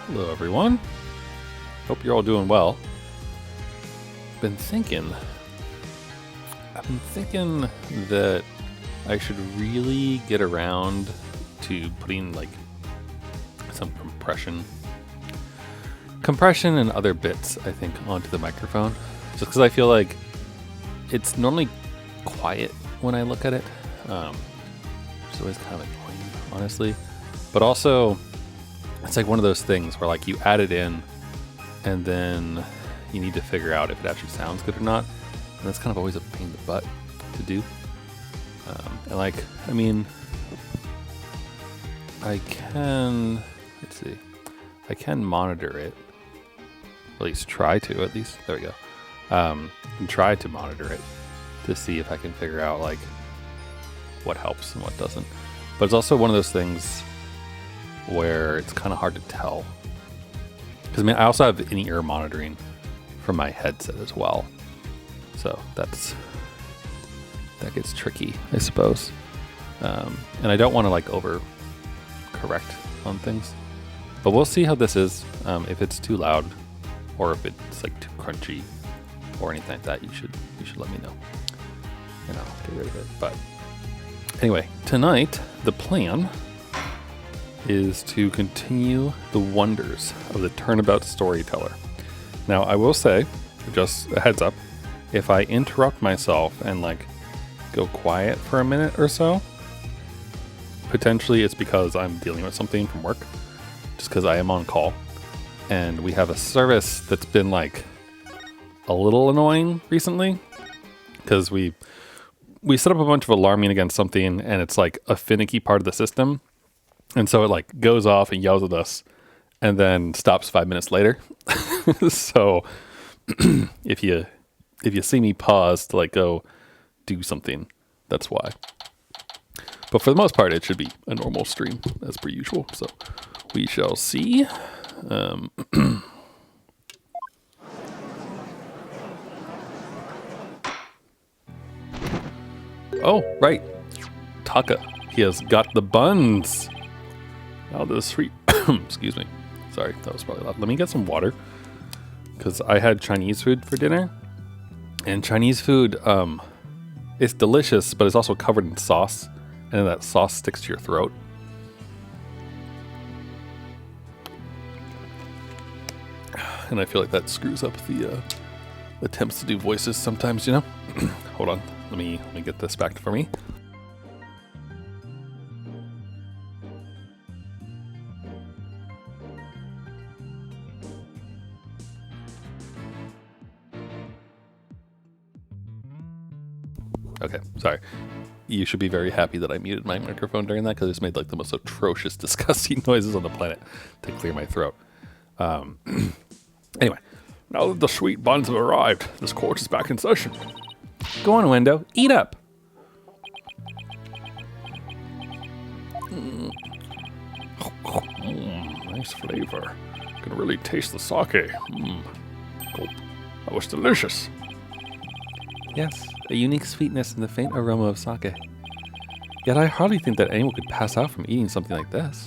Hello, everyone. Hope you're all doing well. I've been thinking that I should really get around to putting like some compression and other bits, I think, onto the microphone. Just because I feel like it's normally quiet when I look at it. It's always kind of annoying, honestly. But also, it's like one of those things where like you add it in and then you need to figure out if it actually sounds good or not. And that's kind of always a pain in the butt to do. And like, I mean, I can monitor it. At least try to, there we go. And try to monitor it to see if I can figure out like what helps and what doesn't. But it's also one of those things where it's kind of hard to tell. Because I mean, I also have in-ear monitoring from my headset as well. So that gets tricky, I suppose. And I don't want to like over correct on things. But we'll see how this is. If it's too loud or if it's like too crunchy or anything like that, you should let me know. And I'll get rid of it. But anyway, tonight the plan is to continue the wonders of the Turnabout Storyteller. Now, I will say, just a heads up, if I interrupt myself and like go quiet for a minute or so, potentially it's because I'm dealing with something from work, just because I am on call. And we have a service that's been like a little annoying recently, because we set up a bunch of alarming against something and it's like a finicky part of the system. And so it like goes off and yells at us and then stops 5 minutes later. So if you see me pause to like go do something, that's why. But for the most part, it should be a normal stream as per usual. So we shall see. Oh, right. Taka. He has got the buns. Oh, the sweet. Excuse me. Sorry, that was probably loud. Let me get some water. Because I had Chinese food for dinner. And Chinese food, it's delicious, but it's also covered in sauce. And then that sauce sticks to your throat. And I feel like that screws up the attempts to do voices sometimes, you know? Hold on. Let me get this back for me. Okay, sorry. You should be very happy that I muted my microphone during that, because it's made like the most atrocious, disgusting noises on the planet to clear my throat. Anyway, now that the sweet buns have arrived, this course is back in session. Go on, Window. Eat up. Nice flavor. Can really taste the sake. Gulp. That was delicious. Yes, a unique sweetness and the faint aroma of sake. Yet I hardly think that anyone could pass out from eating something like this.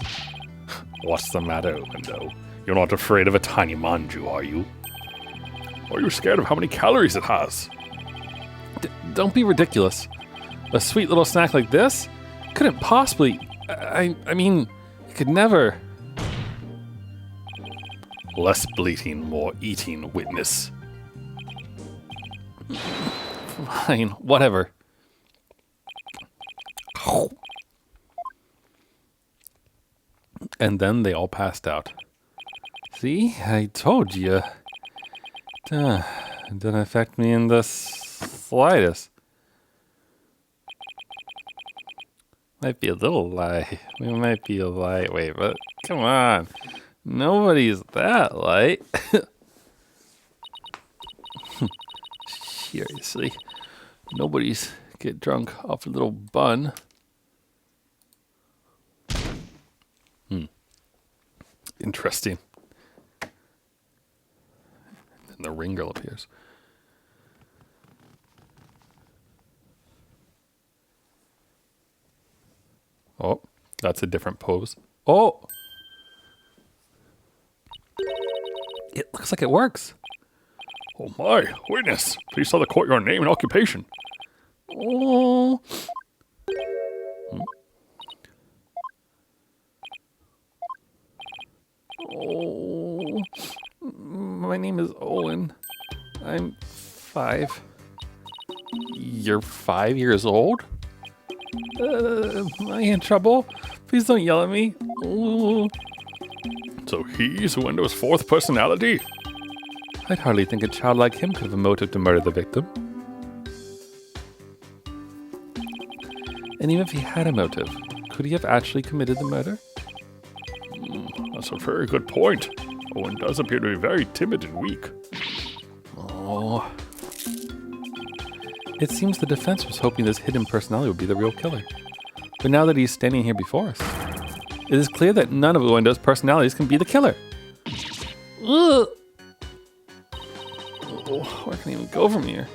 What's the matter, Window? You're not afraid of a tiny manju, are you? Or are you scared of how many calories it has? Don't be ridiculous. A sweet little snack like this? Couldn't possibly... I mean, it could never... Less bleating, more eating, witness. Fine, whatever. And then they all passed out. See, I told you. It didn't affect me in the slightest. Might be a little light. We might be a lightweight, but come on. Nobody's that light. Seriously. Nobody's get drunk off a little bun. Interesting. And the ring girl appears. Oh, that's a different pose. Oh! Looks like it works. Oh my, witness, please tell the court your name and occupation. Oh. Oh. My name is Owen. I'm 5. You're 5 years old? Am I in trouble? Please don't yell at me. Ooh. So he's Windows' fourth personality? I'd hardly think a child like him could have a motive to murder the victim. And even if he had a motive, could he have actually committed the murder? That's a very good point. Owen does appear to be very timid and weak. Oh. It seems the defense was hoping this hidden personality would be the real killer. But now that he's standing here before us, it is clear that none of Windows' personalities can be the killer. Ugh. Oh, where can I even go from here?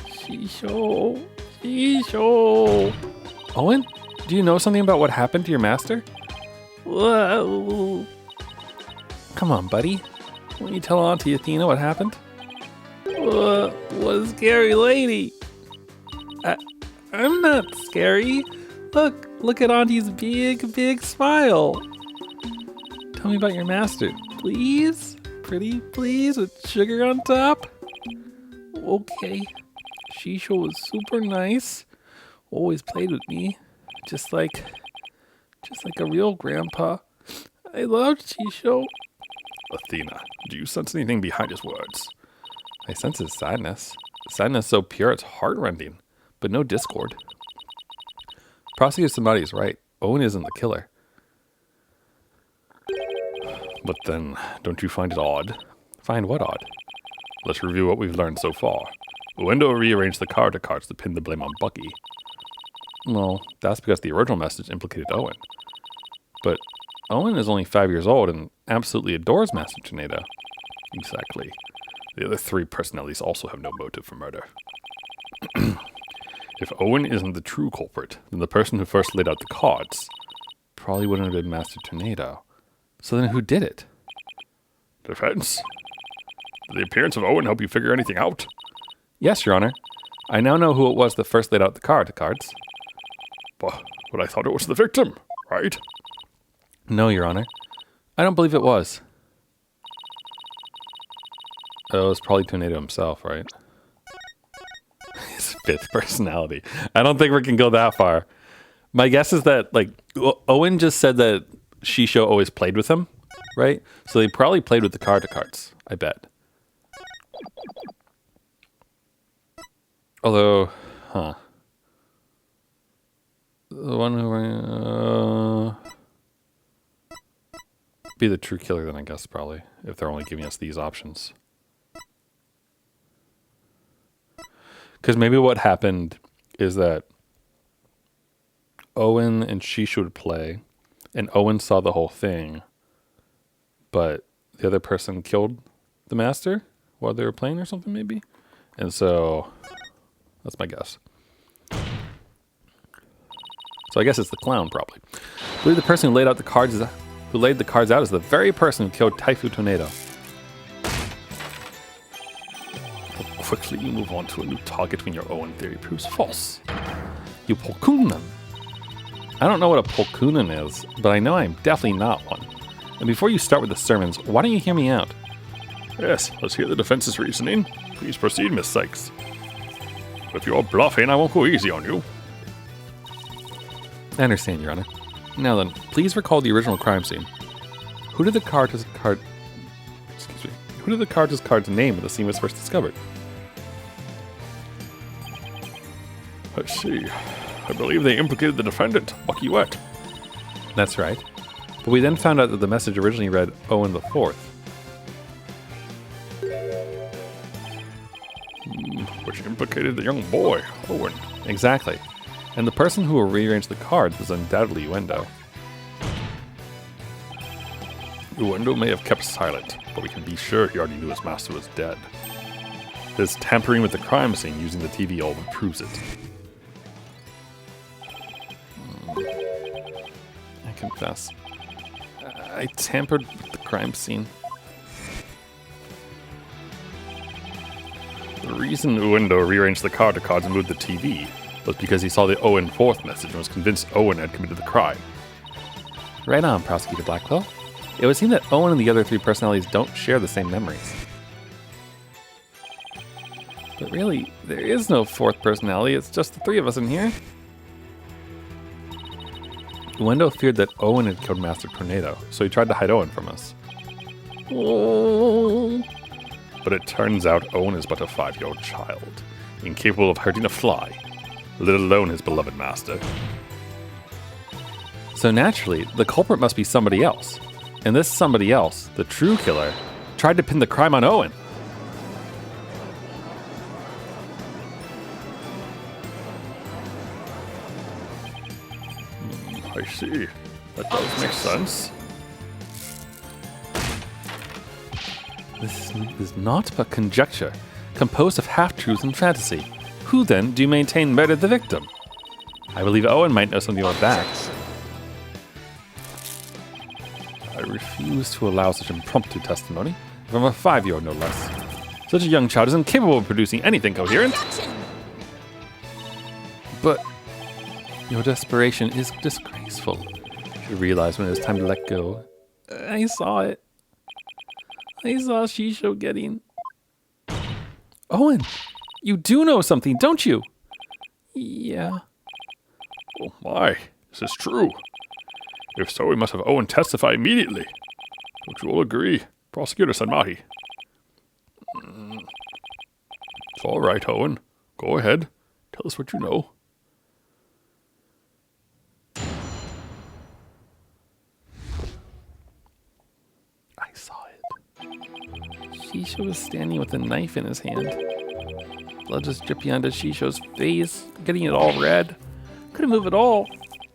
Shisho. Owen, do you know something about what happened to your master? Whoa. Come on, buddy. Won't you tell Auntie Athena what happened? What a scary lady. I'm not scary. Look at Auntie's big smile. Tell me about your master, please. Pretty, please, with sugar on top. Okay. Shisho was super nice. Always played with me. Just like a real grandpa. I loved Shisho. Athena, do you sense anything behind his words? I sense his sadness. Sadness so pure it's heartrending, but no discord. Prosecutor Samadi is right. Owen isn't the killer. But then, don't you find it odd? Find what odd? Let's review what we've learned so far. Uendo rearranged the card to cards to pin the blame on Bucky. Well, that's because the original message implicated Owen. But Owen is only 5 years old and absolutely adores Master Tornado. Exactly. The other 3 personalities also have no motive for murder. If Owen isn't the true culprit, then the person who first laid out the cards probably wouldn't have been Master Tornado. So then who did it? Defense? Did the appearance of Owen help you figure anything out? Yes, Your Honor. I now know who it was that first laid out the cards. But I thought it was the victim, right? No, Your Honor. I don't believe it was. Oh, it was probably Tornado himself, right? His 5th personality. I don't think we can go that far. My guess is that, like, Owen just said that Shisho always played with him, right? So they probably played with the cards, I bet. Although, the one who be the true killer then, I guess, probably, if they're only giving us these options. Because maybe what happened is that Owen and Shisho would play, and Owen saw the whole thing, but the other person killed the master while they were playing or something, maybe? And so, that's my guess. So I guess it's the clown, probably. I believe the person who laid the cards out is the very person who killed Taifu Tornado. But quickly you move on to a new target when your Owen theory proves false. You Polkunan. I don't know what a Polkunan is, but I know I'm definitely not one. And before you start with the sermons, why don't you hear me out? Yes, let's hear the defense's reasoning. Please proceed, Miss Sykes. If you're bluffing, I won't go easy on you. I understand, Your Honor. Now then, please recall the original crime scene. Who did the card's name when the scene was first discovered? Let's see. I believe they implicated the defendant, Bucky Wet. That's right. But we then found out that the message originally read Owen the Fourth. Which implicated the young boy, Owen. Exactly. And the person who rearranged the cards was undoubtedly Uendo. Uendo may have kept silent, but we can be sure he already knew his master was dead. This tampering with the crime scene using the TV album proves it. I confess. I tampered with the crime scene. reason Uendo rearranged the card cards and moved the TV was because he saw the Owen 4th message and was convinced Owen had committed the crime. Right on, Prosecutor Blackwell. It would seem that Owen and the other 3 personalities don't share the same memories. But really, there is no 4th personality, it's just the 3 of us in here. Uendo feared that Owen had killed Master Tornado, so he tried to hide Owen from us. Oh. But it turns out Owen is but a 5-year-old child, incapable of hurting a fly, let alone his beloved master. So naturally, the culprit must be somebody else. And this somebody else, the true killer, tried to pin the crime on Owen. I see. That does make sense. This is naught but conjecture, composed of half-truth and fantasy. Who then do you maintain murdered the victim? I believe Owen might know something about that. I refuse to allow such impromptu testimony from a 5-year-old, no less. Such a young child is incapable of producing anything coherent. But your desperation is disgraceful. You realize when it was time to let go. I saw it. I saw Shisho getting... Owen, you do know something, don't you? Yeah. Oh my, this is true. If so, we must have Owen testify immediately. Don't you all agree, Prosecutor Sanmahi? It's all right, Owen. Go ahead. Tell us what you know. I saw it. Shisho was standing with a knife in his hand. Blood was dripping onto Shisho's face, getting it all red. Couldn't move at all.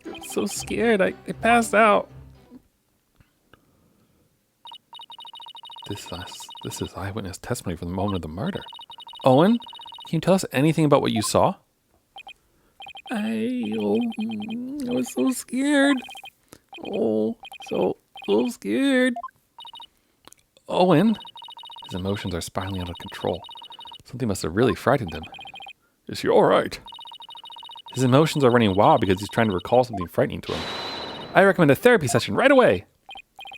I was so scared, I passed out. This is eyewitness testimony from the moment of the murder. Owen, can you tell us anything about what you saw? I was so scared. Oh, so scared. Owen, his emotions are spiraling out of control. Something must have really frightened him. Is he all right? His emotions are running wild because he's trying to recall something frightening to him. I recommend a therapy session right away.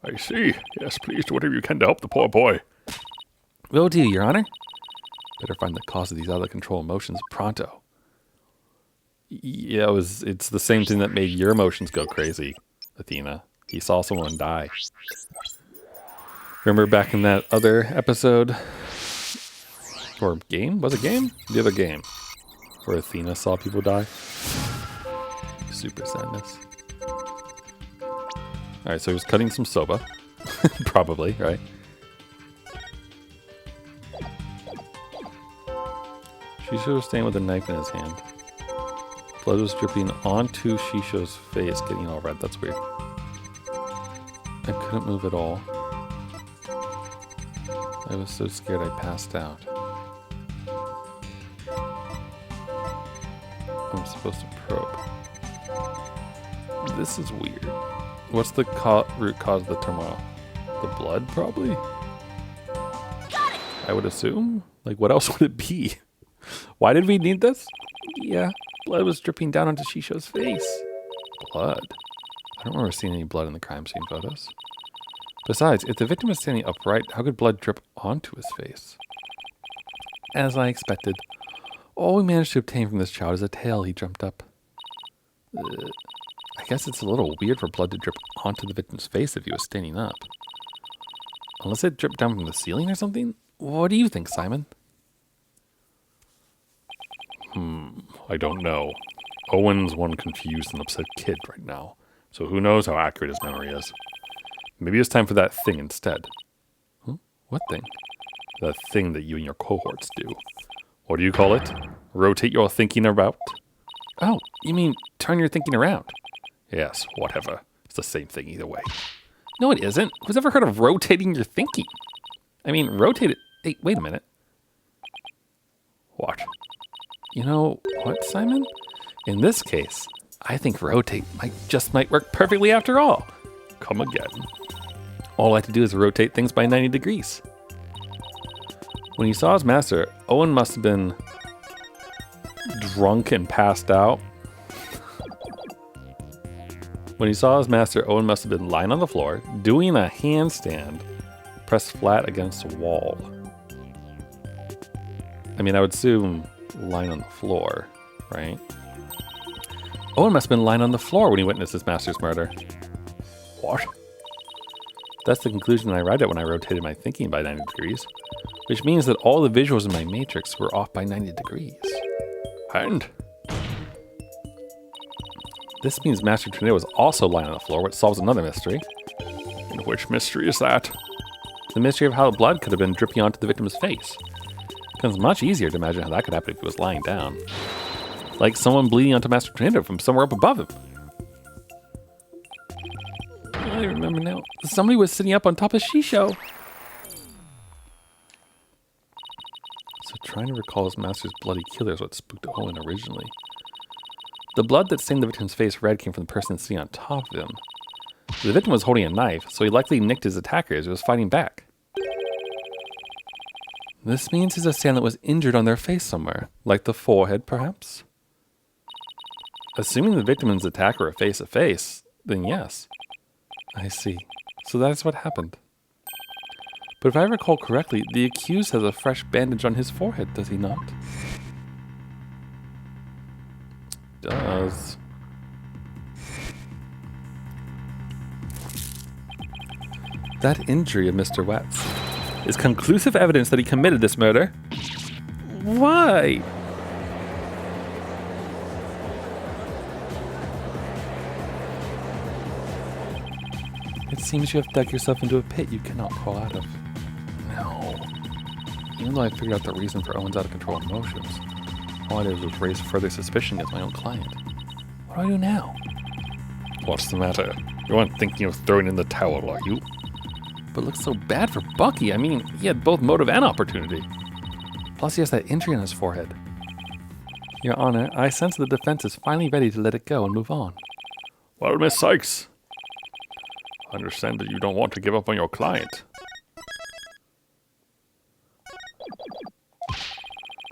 I see. Yes, please do whatever you can to help the poor boy. Will do, Your Honor. Better find the cause of these out-of-control emotions pronto. Yeah, it's the same thing that made your emotions go crazy, Athena. He saw someone die. Remember back in that other episode? Or game? Was it game? The other game. Where Athena saw people die. Super sadness. Alright, so he was cutting some soba. Probably, right? Shisho was standing with a knife in his hand. Blood was dripping onto Shisho's face, getting all red. That's weird. I couldn't move at all. I was so scared I passed out. I'm supposed to probe. This is weird. What's the root cause of the turmoil? The blood, probably? Got it. I would assume? Like, what else would it be? Why did we need this? Yeah, blood was dripping down onto Shisho's face. Blood? I don't remember seeing any blood in the crime scene photos. Besides, if the victim was standing upright, how could blood drip onto his face? As I expected, all we managed to obtain from this child is a tail he dreamt up. I guess it's a little weird for blood to drip onto the victim's face if he was standing up. Unless it dripped down from the ceiling or something? What do you think, Simon? I don't know. Owen's one confused and upset kid right now, so who knows how accurate his memory is. Maybe it's time for that thing instead. Huh? What thing? That thing that you and your cohorts do. What do you call it? Rotate your thinking about? Oh, you mean turn your thinking around? Yes, whatever. It's the same thing either way. No, it isn't. Who's ever heard of rotating your thinking? I mean, rotate it. Hey, wait a minute. What? You know what, Simon? In this case, I think rotate might work perfectly after all. Come again. All I have to do is rotate things by 90 degrees. When he saw his master, Owen must have been drunk and passed out. When he saw his master, Owen must have been lying on the floor, doing a handstand, pressed flat against a wall. I mean, I would assume lying on the floor, right? Owen must have been lying on the floor when he witnessed his master's murder. What? That's the conclusion I arrived at when I rotated my thinking by 90 degrees, which means that all the visuals in my matrix were off by 90 degrees. And? This means Master Tornado was also lying on the floor, which solves another mystery. And which mystery is that? The mystery of how the blood could have been dripping onto the victim's face. It's much easier to imagine how that could happen if he was lying down. Like someone bleeding onto Master Tornado from somewhere up above him. I remember now. Somebody was sitting up on top of Shisho. So trying to recall his master's bloody killer is what spooked Owen originally. The blood that stained the victim's face red came from the person sitting on top of him. The victim was holding a knife, so he likely nicked his attacker as he was fighting back. This means his assailant was injured on their face somewhere, like the forehead, perhaps? Assuming the victim and his attacker are face to face, then yes. I see. So that's what happened. But if I recall correctly, the accused has a fresh bandage on his forehead, does he not? Does. That injury of Mr. Wetz is conclusive evidence that he committed this murder. Why? It seems you have dug yourself into a pit you cannot crawl out of. No. Even though I figured out the reason for Owen's out-of-control emotions, all I did was raise further suspicion against my own client. What do I do now? What's the matter? You aren't thinking of throwing in the towel, are you? But it looks so bad for Bucky. I mean, he had both motive and opportunity. Plus, he has that injury on his forehead. Your Honor, I sense the defense is finally ready to let it go and move on. Well, Miss Sykes, I understand that you don't want to give up on your client.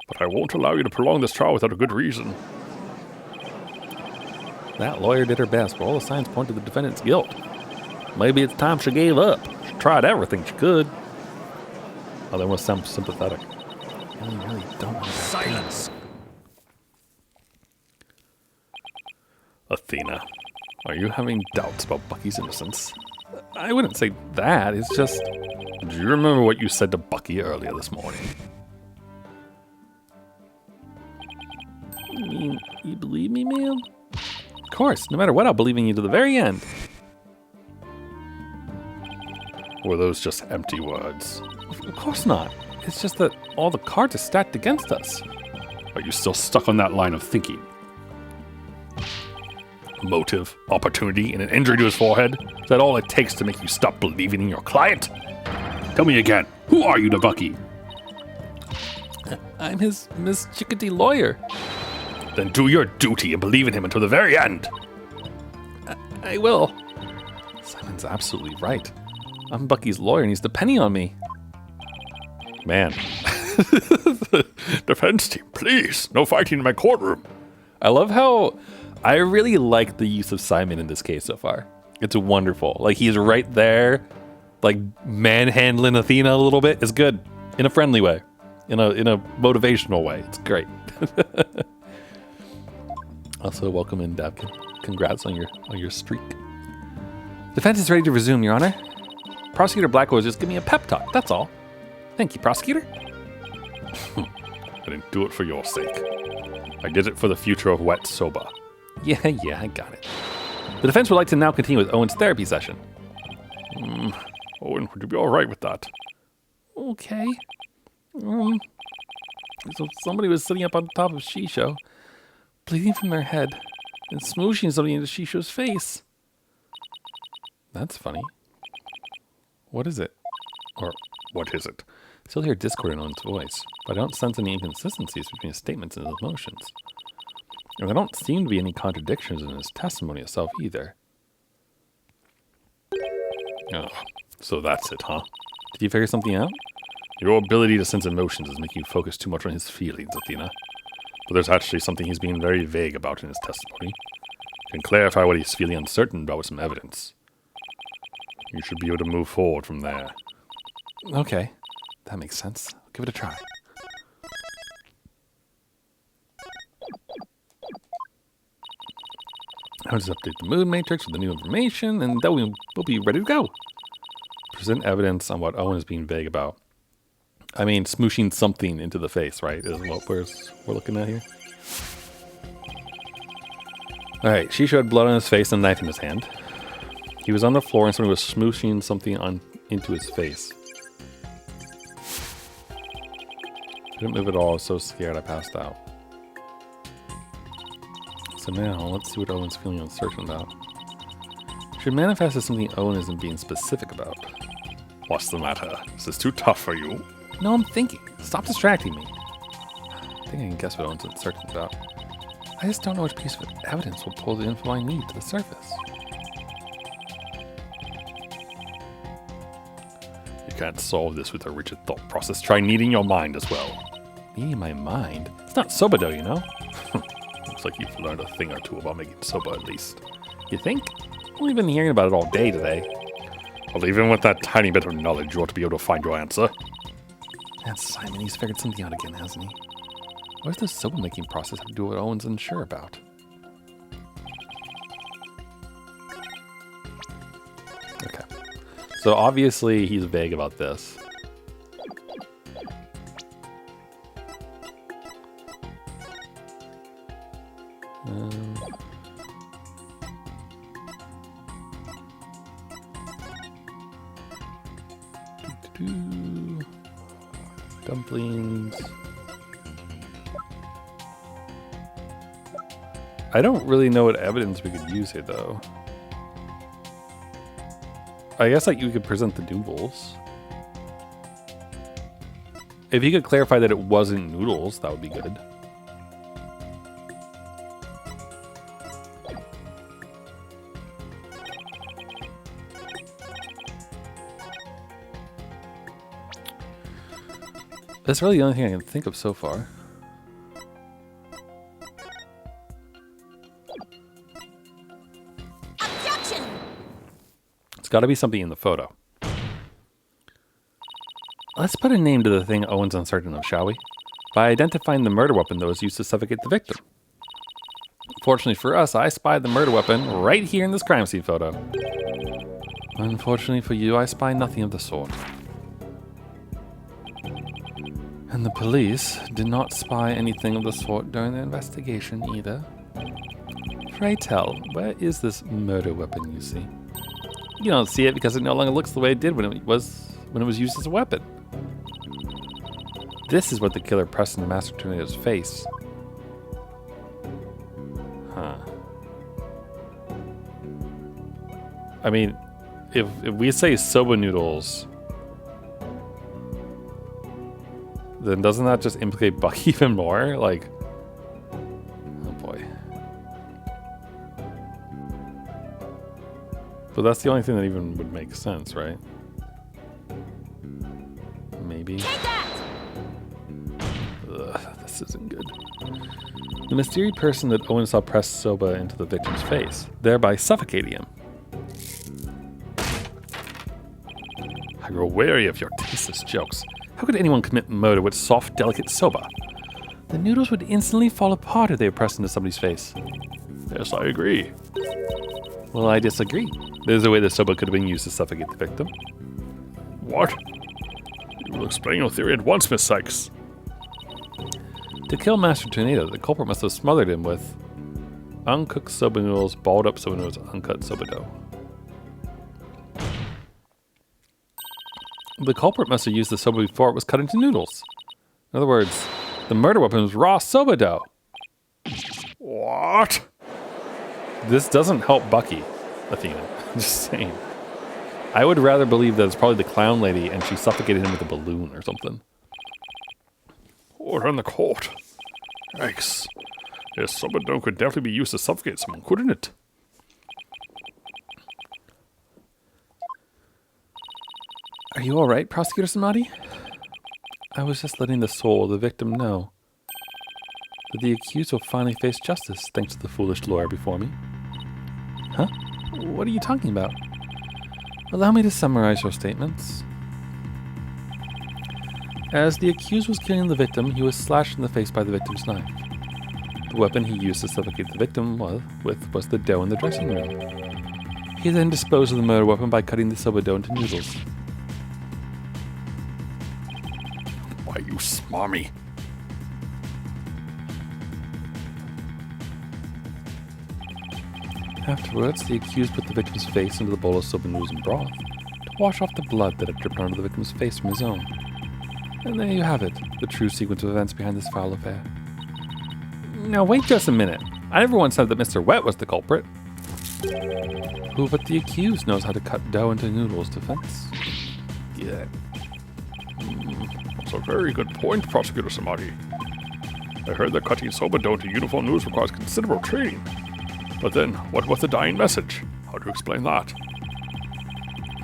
But I won't allow you to prolong this trial without a good reason. That lawyer did her best, but all the signs point to the defendant's guilt. Maybe it's time she gave up. She tried everything she could. Oh, that must sound sympathetic. I really don't want that. Silence. Athena, are you having doubts about Bucky's innocence? I wouldn't say that. It's just... Do you remember what you said to Bucky earlier this morning? You mean, you believe me, ma'am? Of course. No matter what, I'll believe in you to the very end. Were those just empty words? Of course not. It's just that all the cards are stacked against us. Are you still stuck on that line of thinking? Motive, opportunity, and an injury to his forehead? Is that all it takes to make you stop believing in your client? Tell me again, who are you to Bucky? I'm his Miss Chickadee lawyer. Then do your duty and believe in him until the very end. I will. Simon's absolutely right. I'm Bucky's lawyer and he's depending on me. Man. Defense team, please. No fighting in my courtroom. I love how I really like the use of Simon in this case so far. It's wonderful. Like he's right there, like manhandling Athena a little bit. It's good in a friendly way, in a motivational way. It's great. Also, welcome in, Dabkin. Congrats on your streak. Defense is ready to resume, Your Honor. Prosecutor Blackwell was just giving me a pep talk. That's all. Thank you, Prosecutor. I didn't do it for your sake. I did it for the future of Wet Soba. Yeah, I got it. The defense would like to now continue with Owen's therapy session. Owen, would you be all right with that? Okay. So somebody was sitting up on top of Shisho, bleeding from their head, and smooshing something into Shisho's face. That's funny. What is it? Or what is it? I still hear discord in Owen's voice, but I don't sense any inconsistencies between his statements and his emotions. And there don't seem to be any contradictions in his testimony itself either. Oh, so that's it, huh? Did you figure something out? Your ability to sense emotions is making you focus too much on his feelings, Athena. But there's actually something he's being very vague about in his testimony. You can clarify what he's feeling uncertain about with some evidence. You should be able to move forward from there. Okay, that makes sense. I'll give it a try. I'll just update the mood matrix with the new information, and then we'll be ready to go. Present evidence on what Owen is being vague about. I mean, smooshing something into the face, right, is what we're looking at here. Alright, Shisho had blood on his face and a knife in his hand. He was on the floor and someone was smooshing something into his face. I didn't move at all. I was so scared I passed out. So now, let's see what Owen's feeling uncertain about. Should manifest as something Owen isn't being specific about. What's the matter? Is this too tough for you? No, I'm thinking. Stop distracting me. I think I can guess what Owen's uncertain about. I just don't know which piece of evidence will pull the info I need to the surface. You can't solve this with a rigid thought process. Try kneading your mind as well. Kneading my mind? It's not soba dough, you know? Looks like you've learned a thing or two about making soba at least. You think? I've only been hearing about it all day today. Well, even with that tiny bit of knowledge, you ought to be able to find your answer. That's Simon. He's figured something out again, hasn't he? What does the soba making process have to do with what Owen's unsure about? Okay. So obviously he's vague about this. Dumplings. I don't really know what evidence we could use here, though. I guess, like, you could present the noodles. If you could clarify that it wasn't noodles, that would be good. That's really the only thing I can think of so far. Objection! It's got to be something in the photo. Let's put a name to the thing Owen's uncertain of, shall we? By identifying the murder weapon that was used to suffocate the victim. Fortunately for us, I spied the murder weapon right here in this crime scene photo. Unfortunately for you, I spy nothing of the sort. And the police did not spy anything of the sort during the investigation either. Pray tell, where is this murder weapon you see? You don't see it because it no longer looks the way it did when it was used as a weapon. This is what the killer pressed into Master Tornado's face. Huh. I mean, if we say soba noodles, then doesn't that just implicate Buck even more? Like, oh boy. But that's the only thing that even would make sense, right? Maybe. Take that! Ugh, this isn't good. The mysterious person that Owen saw press soba into the victim's face, thereby suffocating him. I grow wary of your tasteless jokes. How could anyone commit murder with soft, delicate soba? The noodles would instantly fall apart if they were pressed into somebody's face. Yes, I agree. Well, I disagree. There's a way the soba could have been used to suffocate the victim. What? You will explain your theory at once, Miss Sykes. To kill Master Tornado, the culprit must have smothered him with uncooked soba noodles, balled up soba noodles, uncut soba dough. The culprit must have used the soba before it was cut into noodles. In other words, the murder weapon was raw soba dough. What? This doesn't help Bucky, Athena. Just saying. I would rather believe that it's probably the clown lady and she suffocated him with a balloon or something. Order in the court. Yikes. Yes, soba dough could definitely be used to suffocate someone, couldn't it? Are you alright, Prosecutor Samadi? I was just letting the soul of the victim know that the accused will finally face justice thanks to the foolish lawyer before me. Huh? What are you talking about? Allow me to summarize your statements. As the accused was killing the victim, he was slashed in the face by the victim's knife. The weapon he used to suffocate the victim was the dough in the dressing room. He then disposed of the murder weapon by cutting the soba dough into noodles. Why, you smarmy. Afterwards, the accused put the victim's face into the bowl of soba noodles and broth to wash off the blood that had dripped onto the victim's face from his own. And there you have it, the true sequence of events behind this foul affair. Now wait just a minute. I never once said that Mr. Wet was the culprit. Who but the accused knows how to cut dough into noodles, Defense? Yeah. That's a very good point, Prosecutor Samadi. I heard that cutting soba dough into uniform noodles requires considerable training. But then, what was the dying message? How do you explain that?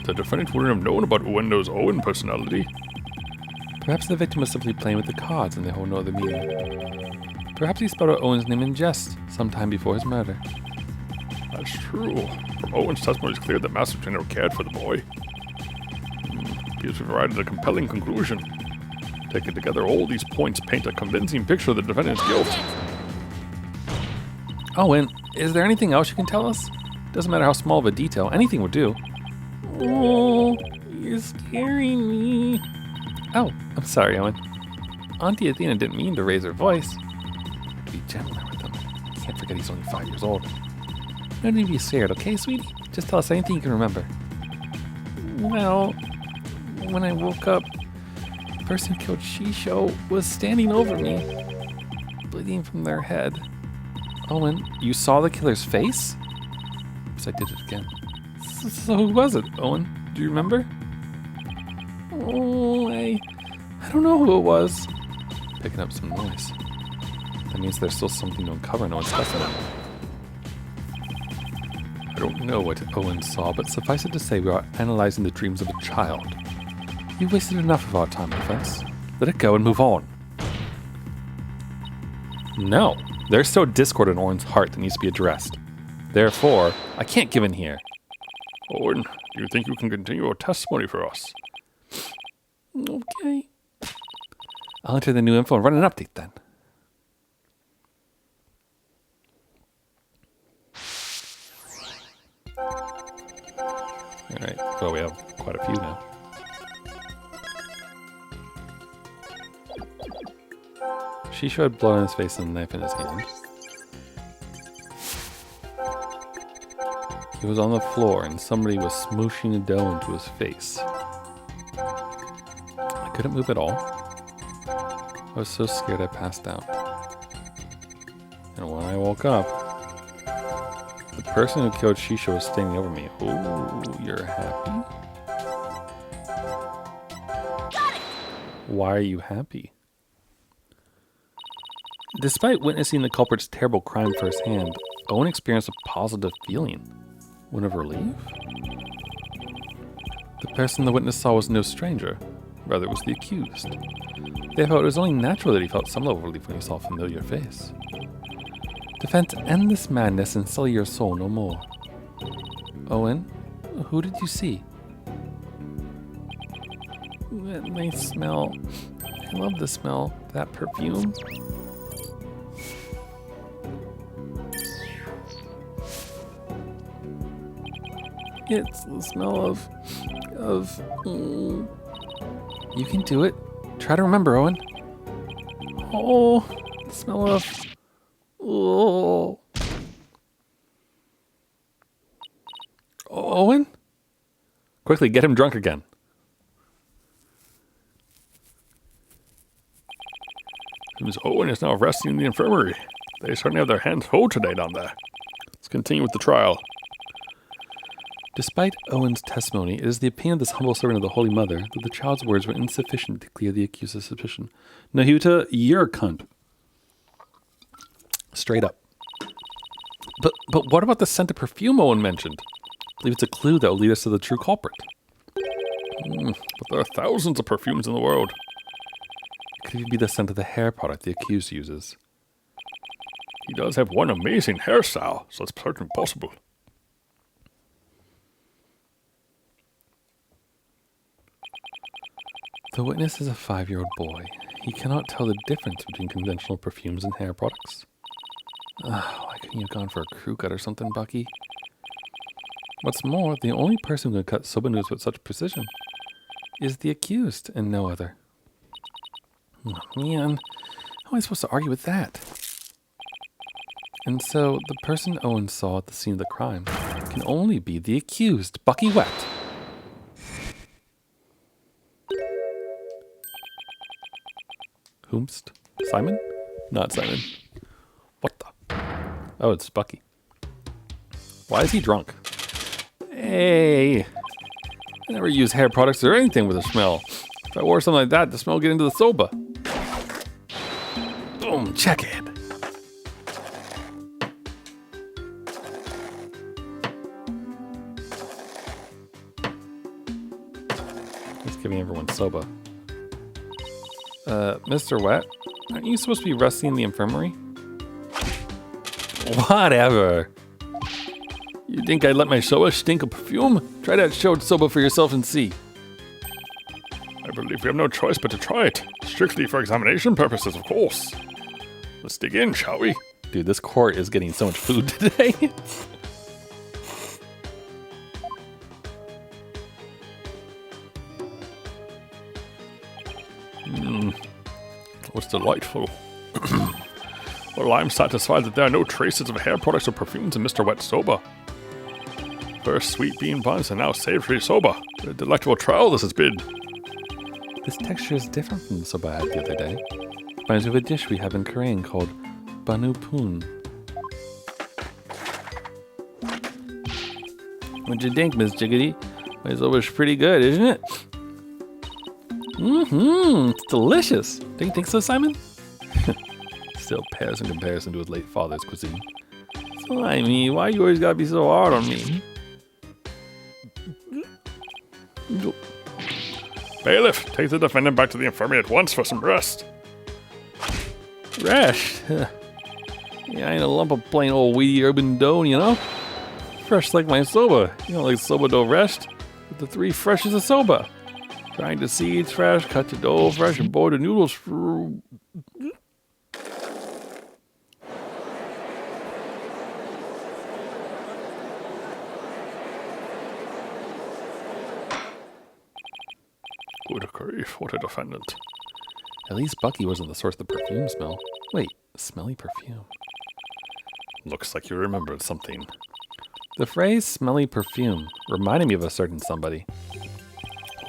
The defendant wouldn't have known about Uendo's Owen personality. Perhaps the victim was simply playing with the cards and they hold no other meaning. Perhaps he spelled out Owen's name in jest sometime before his murder. That's true. From Owen's testimony, it's clear that Master General cared for the boy. He's provided a compelling conclusion. Taken together, all these points paint a convincing picture of the defendant's guilt. Owen, is there anything else you can tell us? Doesn't matter how small of a detail, anything would do. Oh, you're scaring me. Oh, I'm sorry, Owen. Auntie Athena didn't mean to raise her voice. To be gentler with him. Can't forget he's only 5 years old. No need to be scared, okay, sweetie? Just tell us anything you can remember. Well, when I woke up, the person who killed Shisho was standing over me, bleeding from their head. Owen, you saw the killer's face? Oops, I did it again. So who was it, Owen? Do you remember? Oh, I don't know who it was. Picking up some noise. That means there's still something to uncover in Owen's testimony. I don't know what Owen saw, but suffice it to say we are analyzing the dreams of a child. We wasted enough of our time, Defense. Let it go and move on. No, there's still discord in Owen's heart that needs to be addressed. Therefore, I can't give in here. Owen, do you think you can continue your testimony for us? Okay. I'll enter the new info and run an update then. Alright, well, we have quite a few now. Shisho had blood on his face and a knife in his hand. He was on the floor and somebody was smooshing the dough into his face. I couldn't move at all. I was so scared I passed out. And when I woke up, the person who killed Shisho was standing over me. Oh, you're happy? Got it! Why are you happy? Despite witnessing the culprit's terrible crime firsthand, Owen experienced a positive feeling. One of relief? The person the witness saw was no stranger. Rather, it was the accused. Therefore, it was only natural that he felt some level of relief when he saw a familiar face. Defense, end this madness and sully your soul no more. Owen, who did you see? That nice smell. I love the smell. That perfume. It's the smell of. You can do it. Try to remember, Owen. Oh, the smell of. Oh. Owen? Quickly, get him drunk again. Miss Owen is now resting in the infirmary. They certainly have their hands full today down there. Let's continue with the trial. Despite Owen's testimony, it is the opinion of this humble servant of the Holy Mother that the child's words were insufficient to clear the accused's suspicion. Nahuta, you're a cunt. Straight up. But what about the scent of perfume Owen mentioned? I believe it's a clue that will lead us to the true culprit. But there are thousands of perfumes in the world. if he'd be the scent of the hair product the accused uses? He does have one amazing hairstyle, so it's certainly possible. The witness is a 5-year-old boy. He cannot tell the difference between conventional perfumes and hair products. Why couldn't you have gone for a crew cut or something, Bucky? What's more, the only person who can cut soba noodles with such precision is the accused and no other. Oh, man, how am I supposed to argue with that? And so, the person Owen saw at the scene of the crime can only be the accused, Bucky Wet. Whomst? Simon? Not Simon. What the? Oh, it's Bucky. Why is he drunk? Hey! I never use hair products or anything with a smell. If I wore something like that, the smell would get into the soba. Boom, check it. Just giving everyone soba. Mr. Wet, aren't you supposed to be resting in the infirmary? Whatever. You think I'd let my soba stink of perfume? Try that showed soba for yourself and see. I believe we have no choice but to try it. Strictly for examination purposes, of course. Let's dig in, shall we? Dude, this court is getting so much food today. What's delightful. Well, I'm satisfied that there are no traces of hair products or perfumes in Mr. Wet's soba. First sweet bean buns and now savory soba. A delectable trial this has been. This texture is different from the soba I had the other day. Reminds me of a dish we have in Korean called banu poon. What'd you think, Miss Jiggity? My soba's pretty good, isn't it? It's delicious. Don't you think so, Simon? Still pales in comparison to his late father's cuisine. Slimy, why you always gotta be so hard on me? Bailiff, take the defendant back to the infirmary at once for some rest. Rest? Yeah, I ain't a lump of plain old weedy urban dough, you know? Fresh like my soba. You know, like soba dough rest? With the 3 freshes of soba. Grind the seeds fresh, cut the dough fresh, and boil the noodles. Good grief, what a defendant. At least Bucky wasn't the source of the perfume smell. Wait, smelly perfume. Looks like you remembered something. The phrase smelly perfume reminded me of a certain somebody.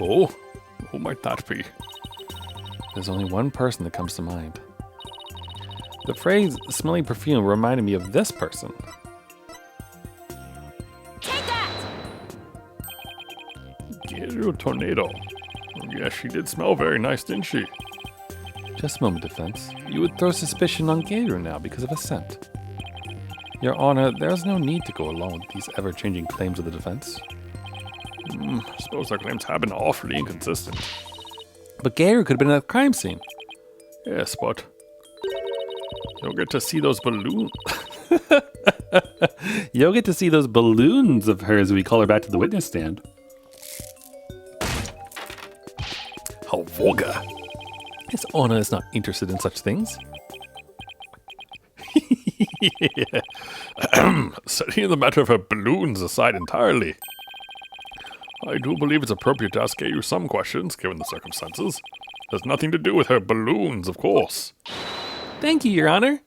Oh, who might that be? There's only one person that comes to mind. The phrase smelly perfume reminded me of this person. Take that! Garu Tornado. Yes, she did smell very nice, didn't she? Just a moment, defense. You would throw suspicion on Garu now because of a scent. Your Honor, there's no need to go along with these ever-changing claims of the defense. I suppose their claims have been awfully inconsistent. But Garu could have been at the crime scene. Yes, but you'll get to see those balloons. You'll get to see those balloons of hers when we call her back to the witness stand. How vulgar. His Honor is not interested in such things. Yeah. Setting the matter of her balloons aside entirely, I do believe it's appropriate to ask you some questions, given the circumstances. Has nothing to do with her balloons, of course. Thank you, Your Honor.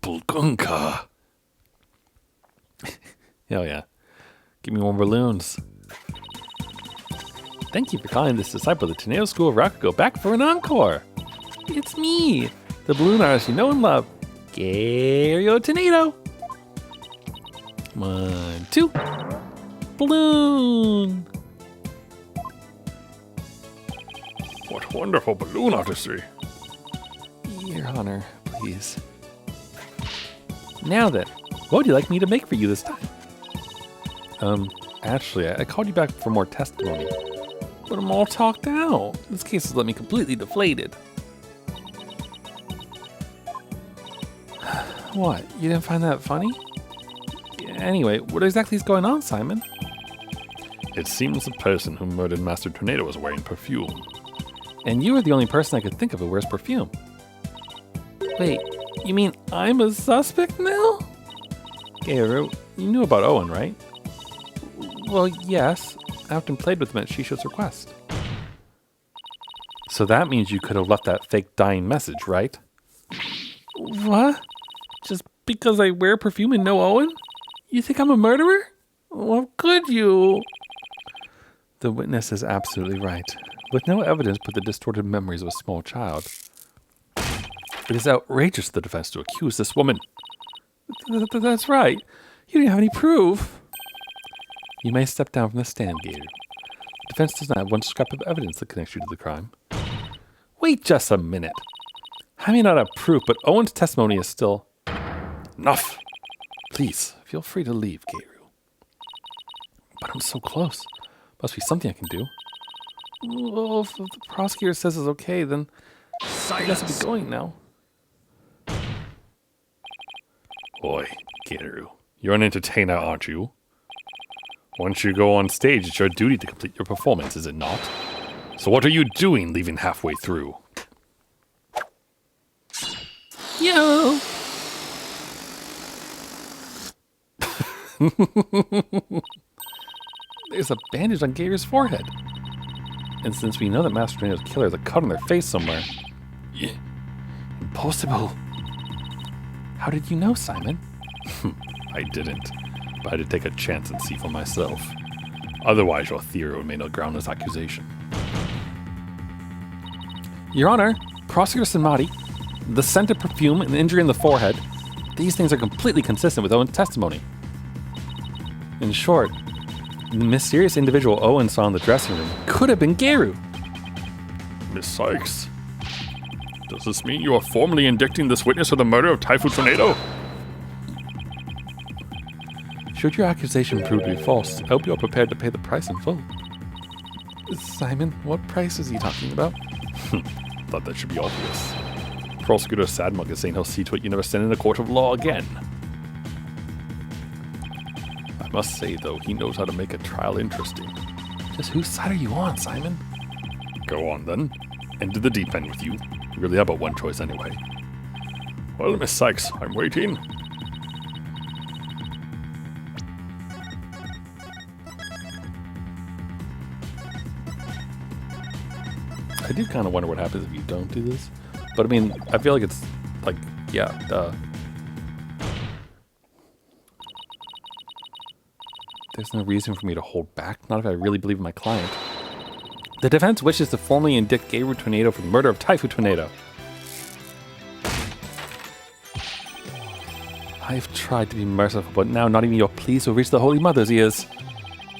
Bulgunka. Hell yeah. Give me more balloons. Thank you for calling this disciple of the Tornado School of Rakugo back for an encore. It's me, the balloon artist you know and love, Gario Tornado. 1, 2. Balloon. What wonderful balloon artistry. Your Honor, please. Now then, what would you like me to make for you this time? Actually, I called you back for more testimony. But I'm all talked out. This case has left me completely deflated. What? You didn't find that funny? Anyway, what exactly is going on, Simon? It seems the person who murdered Master Tornado was wearing perfume. And you were the only person I could think of who wears perfume. Wait, you mean I'm a suspect now? Garu, you knew about Owen, right? Well, yes. I often played with him at Shisho's request. So that means you could have left that fake dying message, right? What? Just because I wear perfume and know Owen? You think I'm a murderer? Well, could you? The witness is absolutely right. With no evidence but the distorted memories of a small child. It is outrageous for the defense to accuse this woman. That's right. You didn't have any proof. You may step down from the stand, Gator. The defense does not have one scrap of evidence that connects you to the crime. Wait just a minute. I may not have proof, but Owen's testimony is still... Enough! Please, feel free to leave, Garu. But I'm so close. Must be something I can do. Well, if the prosecutor says it's okay, then I guess I'll be going now. Boy, Garu, you're an entertainer, aren't you? Once you go on stage, it's your duty to complete your performance, is it not? So what are you doing leaving halfway through? Yo! There's a bandage on Gator's forehead. And since we know that Master Tornado's killer has a cut on their face somewhere... Yeah, impossible. How did you know, Simon? I didn't, but I had to take a chance and see for myself. Otherwise, your theory would make no groundless accusation. Your Honor, Prosecutor Sanmati, the scent of perfume and the injury in the forehead, these things are completely consistent with Owen's testimony. In short, the mysterious individual Owen saw in the dressing room could have been Garu. Miss Sykes, does this mean you are formally indicting this witness for the murder of Typhoon Tornado? Should your accusation prove to be false, I hope you are prepared to pay the price in full. Simon, what price is he talking about? Thought that should be obvious. Prosecutor Sadmug is saying he'll see to it you never stand in a court of law again. I must say, though, he knows how to make a trial interesting. Just whose side are you on, Simon? Go on, then. Into the deep end with you. You really have but one choice anyway. Well, Miss Sykes, I'm waiting. I do kind of wonder what happens if you don't do this. But I mean, I feel like it's like, yeah, duh. There's no reason for me to hold back, not if I really believe in my client. The defense wishes to formally indict Garu Tornado for the murder of Typhoon Tornado. I've tried to be merciful, but now not even your pleas will reach the Holy Mother's ears.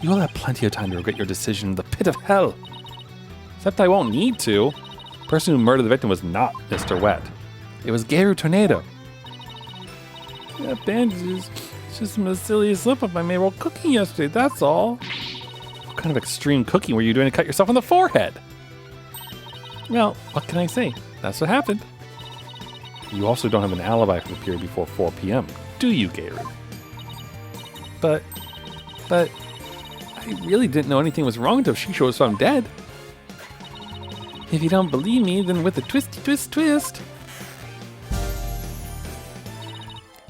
You will have plenty of time to regret your decision in the pit of hell. Except I won't need to. The person who murdered the victim was not Mr. Wet. It was Garu Tornado. That bandage is just a silly slip-up I made while cooking yesterday, that's all. What kind of extreme cooking were you doing to cut yourself on the forehead? Well, what can I say? That's what happened. You also don't have an alibi for the period before 4 p.m., do you, Garu? But, I really didn't know anything was wrong until Shisho was found dead. If you don't believe me, then with a twisty twist.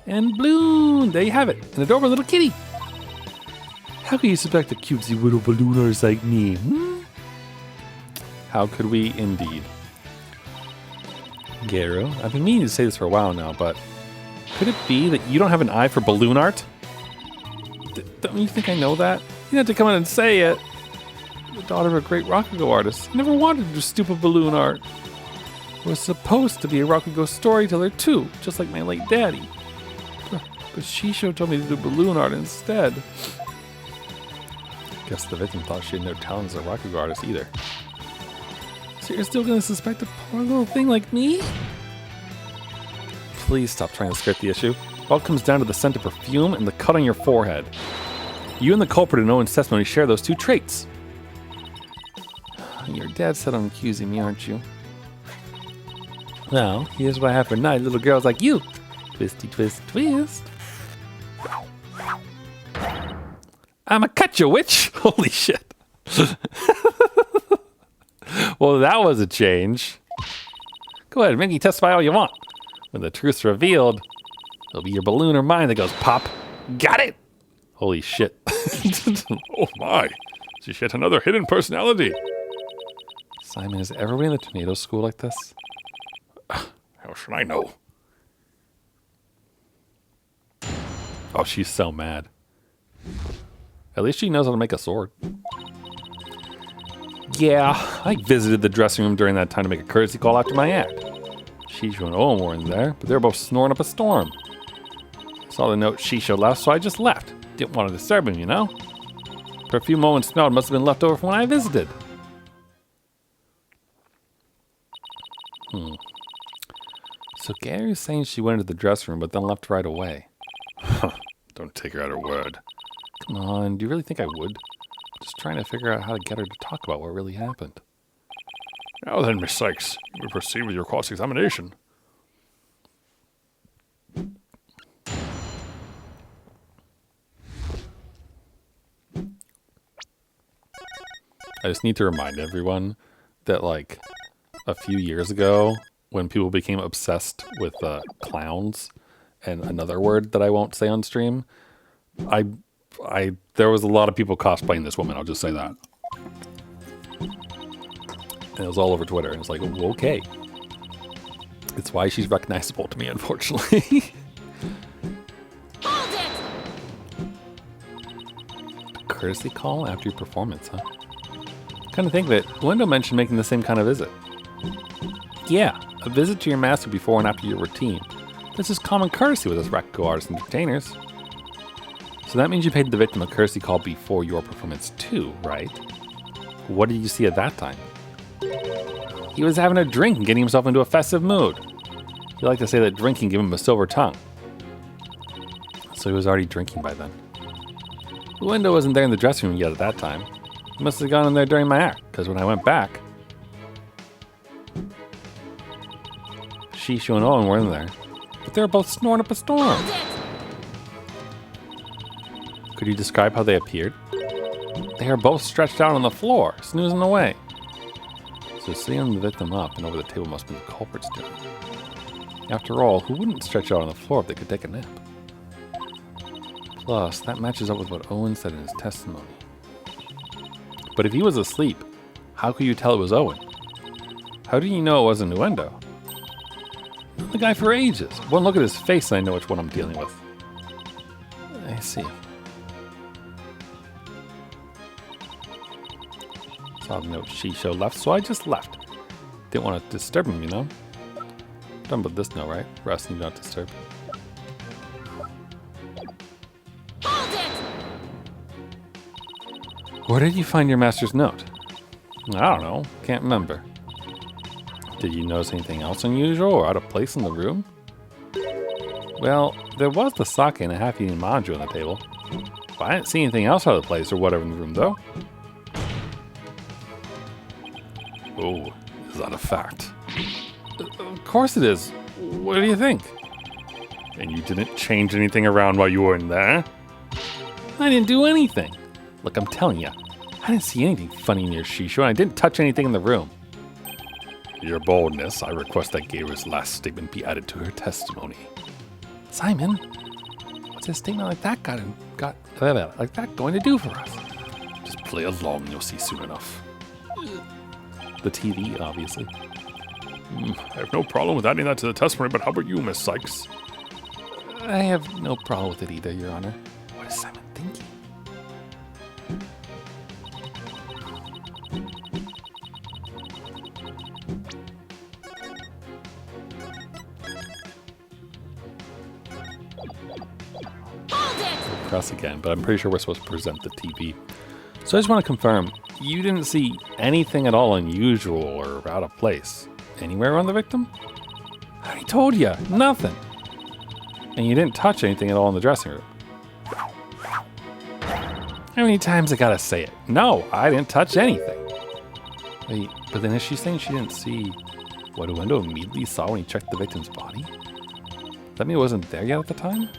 And bloom! There you have it, an adorable little kitty. How could you suspect a cutesy little ballooners like me? How could we indeed? Garu, I've been meaning to say this for a while now, but could it be that you don't have an eye for balloon art? Don't you think I know that? You didn't have to come out and say it. The daughter of a great Rakugo artist. I never wanted to do stupid balloon art. I was supposed to be a Rakugo storyteller too, just like my late daddy. But Shisho told me to do balloon art instead. Guess the victim thought she had no talent as a Rakugo artist either. So you're still gonna suspect a poor little thing like me? Please stop trying to skirt the issue. It all comes down to the scent of perfume and the cut on your forehead. You and the culprit in Owen's testimony share those two traits. Your dad said I'm accusing me, aren't you? Well, here's what I have for night, little girls like you. Twisty, twist, twist. I'ma cut you, witch. Holy shit. Well, that was a change. Go ahead, Mickey, testify all you want. When the truth's revealed, it'll be your balloon or mine that goes pop. Got it? Holy shit. Oh my. She's yet another hidden personality. Simon, has ever been in the tornado school like this? How should I know? Oh, she's so mad. At least she knows how to make a sword. Yeah, I visited the dressing room during that time to make a courtesy call after my act. Shisho and Owen were in there, but they were both snoring up a storm. Saw the note Shisho left, so I just left. Didn't want to disturb him, you know? For a few moments, smell must have been left over from when I visited. So Gary's saying she went into the dressing room, but then left right away. Don't take her at her word. Come on, do you really think I would? Just trying to figure out how to get her to talk about what really happened. Now then, Miss Sykes, you may proceed with your cross-examination. I just need to remind everyone that, like, a few years ago, when people became obsessed with clowns, and another word that I won't say on stream, there was a lot of people cosplaying this woman. I'll just say that. And it was all over Twitter, and it's like, okay. It's why she's recognizable to me, unfortunately. Hold it! Courtesy call after your performance, huh? Kind of think that Window mentioned making the same kind of visit. Yeah, a visit to your master before and after your routine. This is common courtesy with us Rakugo artists and entertainers. So that means you paid the victim a courtesy call before your performance too, right? What did you see at that time? He was having a drink and getting himself into a festive mood. You like to say that drinking gave him a silver tongue. So he was already drinking by then. The Window wasn't there in the dressing room yet at that time. He must have gone in there during my act, because when I went back, Shisho and Owen were in there, but they were both snoring up a storm. Could you describe how they appeared? They are both stretched out on the floor, snoozing away. So sitting the victim up and over the table must be the culprit's doing. After all, who wouldn't stretch out on the floor if they could take a nap? Plus, that matches up with what Owen said in his testimony. But if he was asleep, how could you tell it was Owen? How do you know it was a innuendo? Known the guy for ages. One look at his face and I know which one I'm dealing with. I see. Saw the note Shisho left, so I just left. Didn't want to disturb him, you know? Done with this note, right? Rest and do not disturb. Hold it! Where did you find your master's note? I don't know. Can't remember. Did you notice anything else unusual or out of place in the room? Well, there was the sake and a half-eaten manju on the table. But I didn't see anything else out of place or whatever in the room, though. Oh, is that a fact? Of course it is. What do you think? And you didn't change anything around while you were in there? I didn't do anything. Look, I'm telling you, I didn't see anything funny near Shisho, and I didn't touch anything in the room. Your boldness, I request that Gaira's last statement be added to her testimony. Simon, what's a statement like that like that going to do for us? Just play along and you'll see soon enough. The TV, obviously. I have no problem with adding that to the testimony, but how about you, Miss Sykes? I have no problem with it either, Your Honor. What is Simon thinking? We'll press again, but I'm pretty sure we're supposed to present the TV. So I just want to confirm, you didn't see anything at all unusual or out of place anywhere on the victim? I already told you, nothing. And you didn't touch anything at all in the dressing room. How many times I gotta say it? No, I didn't touch anything. Wait, but then is she saying she didn't see what Uendo immediately saw when he checked the victim's body? That mean it wasn't there yet at the time?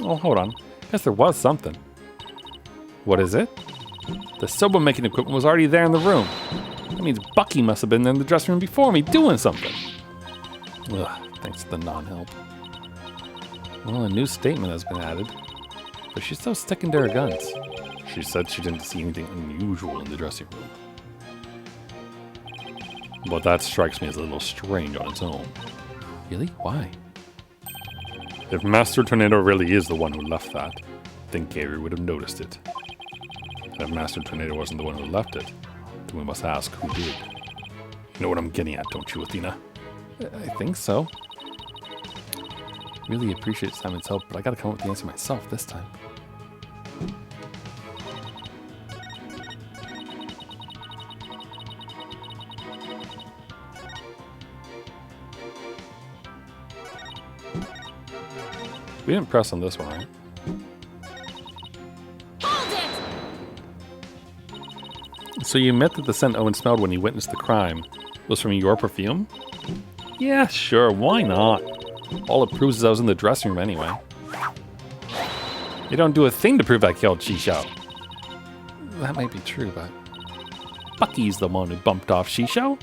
Oh, hold on. Guess there was something. What is it? The soba making equipment was already there in the room. That means Bucky must have been in the dressing room before me doing something. Ugh, thanks to the non-help. Well, a new statement has been added. But she's still sticking to her guns. She said she didn't see anything unusual in the dressing room. But that strikes me as a little strange on its own. Really? Why? If Master Tornado really is the one who left that, then Gary would have noticed it. And if Master Tornado wasn't the one who left it, then we must ask who did. You know what I'm getting at, don't you, Athena? I think so. Really appreciate Simon's help, but I gotta come up with the answer myself this time. We didn't press on this one, right? Hold it! So you admit that the scent Owen smelled when he witnessed the crime was from your perfume? Yeah, sure, why not? All it proves is I was in the dressing room anyway. You don't do a thing to prove I killed Shisho. That might be true, but Bucky's the one who bumped off Shisho.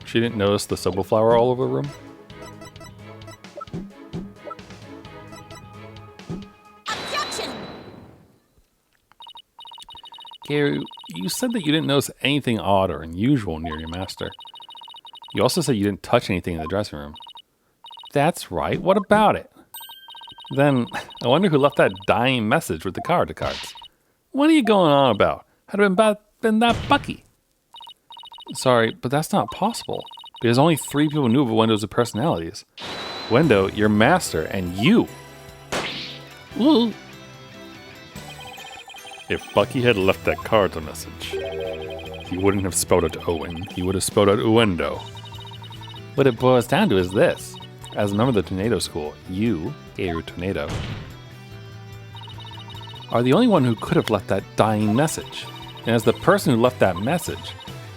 She didn't notice the soba flower all over the room? Objection! Gary, you said that you didn't notice anything odd or unusual near your master. You also said you didn't touch anything in the dressing room. That's right, what about it? Then, I wonder who left that dying message with the cards. What are you going on about? Had it been that Bucky? Sorry, but that's not possible. Because only 3 people knew of Wendo's personalities. Wendo, your master, and you. Ooh. If Bucky had left that card message, he wouldn't have spelled out Owen. He would have spelled out Uendo. What it boils down to is this. As a member of the Tornado School, you, Gary Tornado, are the only one who could have left that dying message. And as the person who left that message,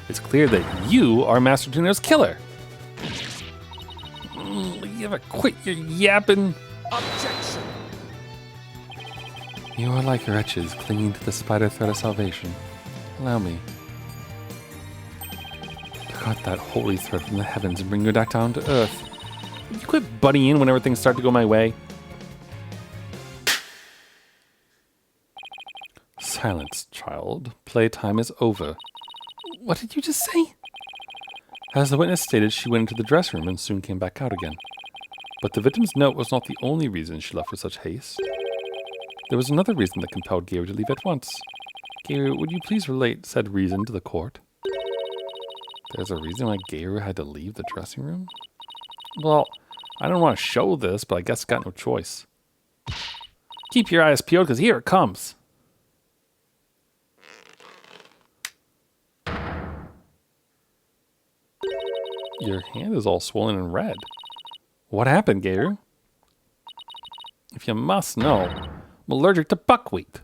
it's clear that you are Master Tornado's killer. You ever quit your yapping? Objection! You are like wretches clinging to the spider thread of salvation. Allow me to cut that holy thread from the heavens and bring you back down to earth. Will you quit butting in whenever things start to go my way? Silence, child. Playtime is over. What did you just say? As the witness stated, she went into the dressing room and soon came back out again. But the victim's note was not the only reason she left with such haste. There was another reason that compelled Gary to leave at once. Gary, would you please relate said reason to the court? There's a reason why Gary had to leave the dressing room? Well, I don't want to show this, but I guess I got no choice. Keep your eyes peeled, because here it comes. Your hand is all swollen and red. What happened, Gary? If you must know, I'm allergic to buckwheat.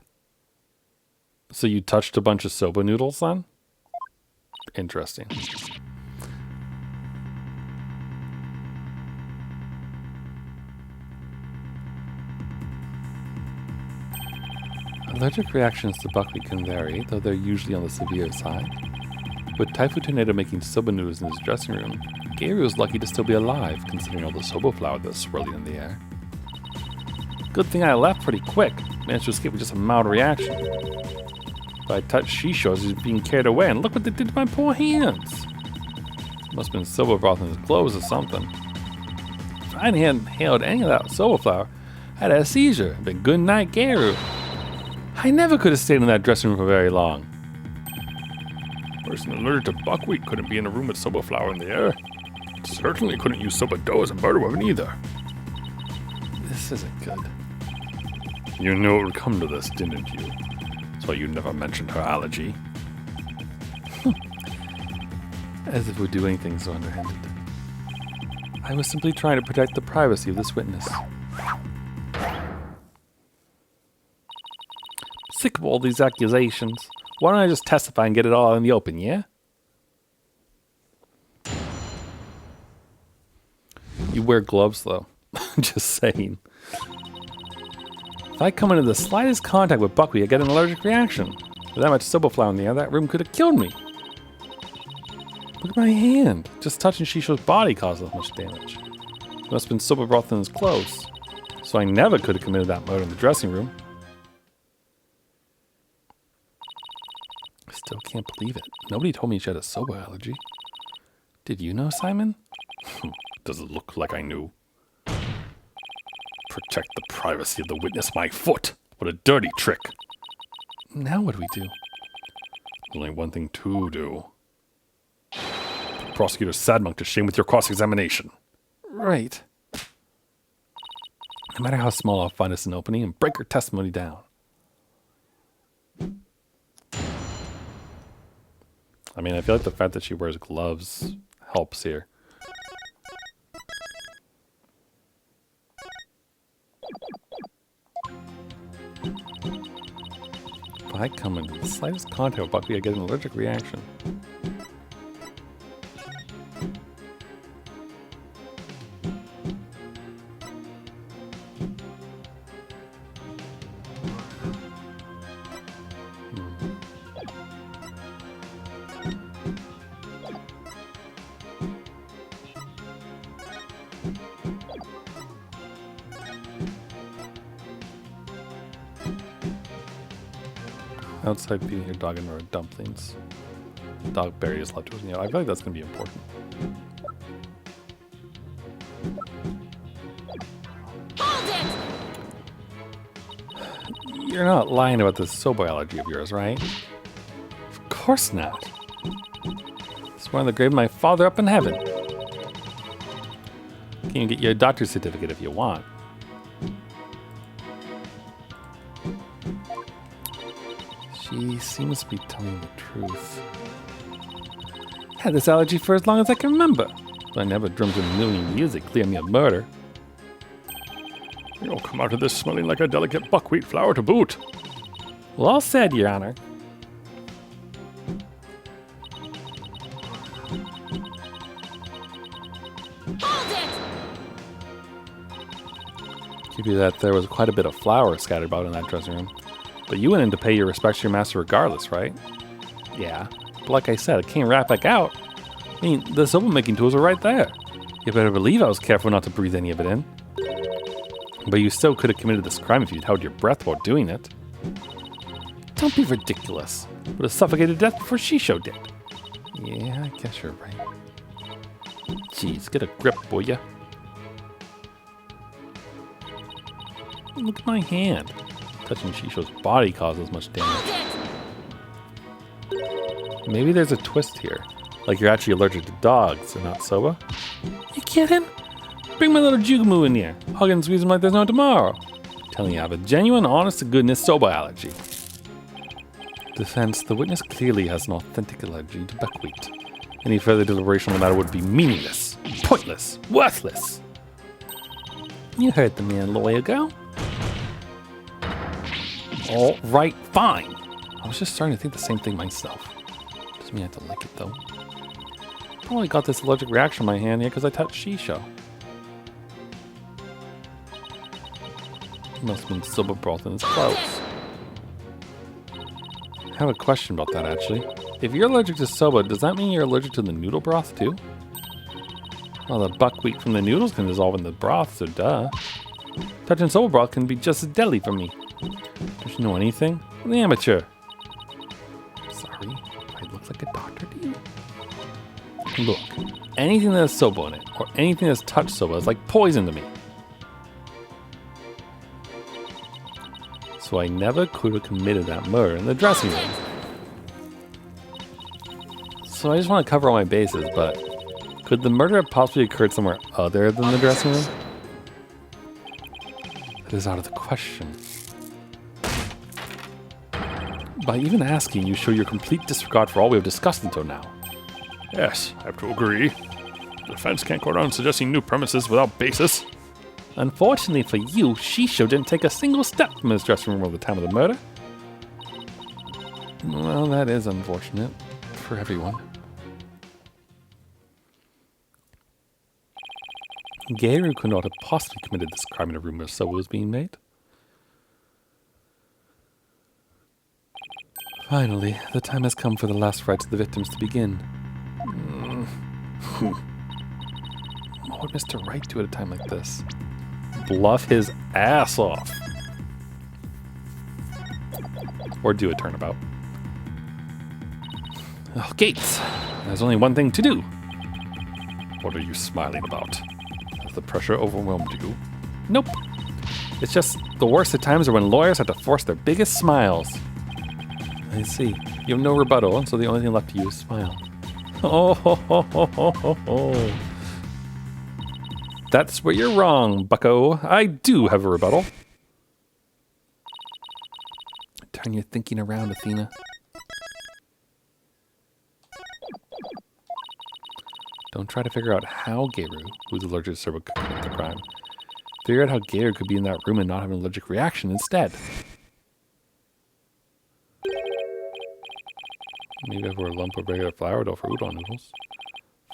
So you touched a bunch of soba noodles then? Interesting. Allergic reactions to buckwheat can vary, though they're usually on the severe side. With Typhoon Tornado making soba noodles in his dressing room, Gary was lucky to still be alive, considering all the soba flour that's swirling in the air. Good thing I left pretty quick, managed to escape with just a mild reaction. But I touched Shisho as he was being carried away, and look what they did to my poor hands. Must have been soba broth in his clothes or something. If I hadn't inhaled any of that soba flour, I'd had a seizure. But good night, Gary. I never could have stayed in that dressing room for very long. A person allergic to buckwheat couldn't be in a room with soba flour in the air. Certainly couldn't use soba dough as a murder weapon either. This isn't good. You knew it would come to this, didn't you? That's why you never mentioned her allergy. As if we're doing things so underhanded. I was simply trying to protect the privacy of this witness. Sick of all these accusations. Why don't I just testify and get it all in the open, yeah? You wear gloves, though. Just saying. If I come into the slightest contact with buckwheat, I get an allergic reaction. With that much soba flour in the air, that room could have killed me. Look at my hand. Just touching Shisho's body caused that much damage. There must have been soba broth in his clothes. So I never could have committed that murder in the dressing room. I still can't believe it. Nobody told me she had a soba allergy. Did you know, Simon? Does it look like I knew? Protect the privacy of the witness, my foot. What a dirty trick. Now what do we do? Only one thing to do. Put Prosecutor Sadmonk to shame with your cross-examination. Right. No matter how small, I'll find us an opening and break her testimony down. I mean, I feel like the fact that she wears gloves helps here. If I come into the slightest contact with buckwheat, I get an allergic reaction. Outside feeding your dog and roast dumplings. The dog buried his leftovers. I feel like that's going to be important. Hold it! You're not lying about this soba allergy of yours, right? Of course not. It's one of the grave of my father up in heaven. Can you get you a doctor's certificate if you want? She seems to be telling the truth. Had this allergy for as long as I can remember, but I never dreamt in a million years it'd clear me of murder. You'll come out of this smelling like a delicate buckwheat flour to boot. Well, all said, Your Honor. Hold it! Give you that there was quite a bit of flour scattered about in that dressing room. But you went in to pay your respects to your master regardless, right? Yeah. But like I said, I came right back out. I mean, the soba making tools are right there. You better believe I was careful not to breathe any of it in. But you still could have committed this crime if you'd held your breath while doing it. Don't be ridiculous. Would have suffocated to death before Shisho did. Yeah, I guess you're right. Jeez, get a grip, will ya? Look at my hand. Touching Shisho's body causes much damage. Maybe there's a twist here. Like you're actually allergic to dogs and not soba. You kidding? Bring my little Jugamoo in here. Hug and squeeze him like there's no tomorrow. Telling you I have a genuine, honest-to-goodness soba allergy. Defense, the witness clearly has an authentic allergy to buckwheat. Any further deliberation on the matter would be meaningless, pointless, worthless. You heard the man, lawyer girl. All right, fine. I was just starting to think the same thing myself. Doesn't mean I have to like it, though. Probably got this allergic reaction on my hand here because I touched Shisho. Must have been soba broth in his clothes. I have a question about that, actually. If you're allergic to soba, does that mean you're allergic to the noodle broth, too? Well, the buckwheat from the noodles can dissolve in the broth, so duh. Touching soba broth can be just as deadly for me. Don't you know anything? I'm the amateur. Sorry, do I look like a doctor to you? Look, anything that has soba in it, or anything that's touched soba is like poison to me. So I never could have committed that murder in the dressing room. So I just want to cover all my bases, but could the murder have possibly occurred somewhere other than the dressing room? That is out of the question. By even asking, you show your complete disregard for all we have discussed until now. Yes, I have to agree. The defense can't go around suggesting new premises without basis. Unfortunately for you, Shisho didn't take a single step from his dressing room at the time of the murder. Well, that is unfortunate for everyone. Geiru could not have possibly committed this crime in a room where Soba was being made. Finally, the time has come for the last rites of the victims to begin. What would Mr. Wright do at a time like this? Bluff his ass off. Or do a turnabout. Oh, Gates! There's only one thing to do. What are you smiling about? Has the pressure overwhelmed you? Nope. It's just the worst of times are when lawyers have to force their biggest smiles. I see. You have no rebuttal, so the only thing left to you is smile. Oh, ho, ho, ho, ho, ho, ho. That's where you're wrong, bucko. I do have a rebuttal. Turn your thinking around, Athena. Don't try to figure out how Geiru, who's allergic to Soba, could commit the crime. Figure out how Geiru could be in that room and not have an allergic reaction instead. Maybe if we're a lump of regular flour dough for udon noodles.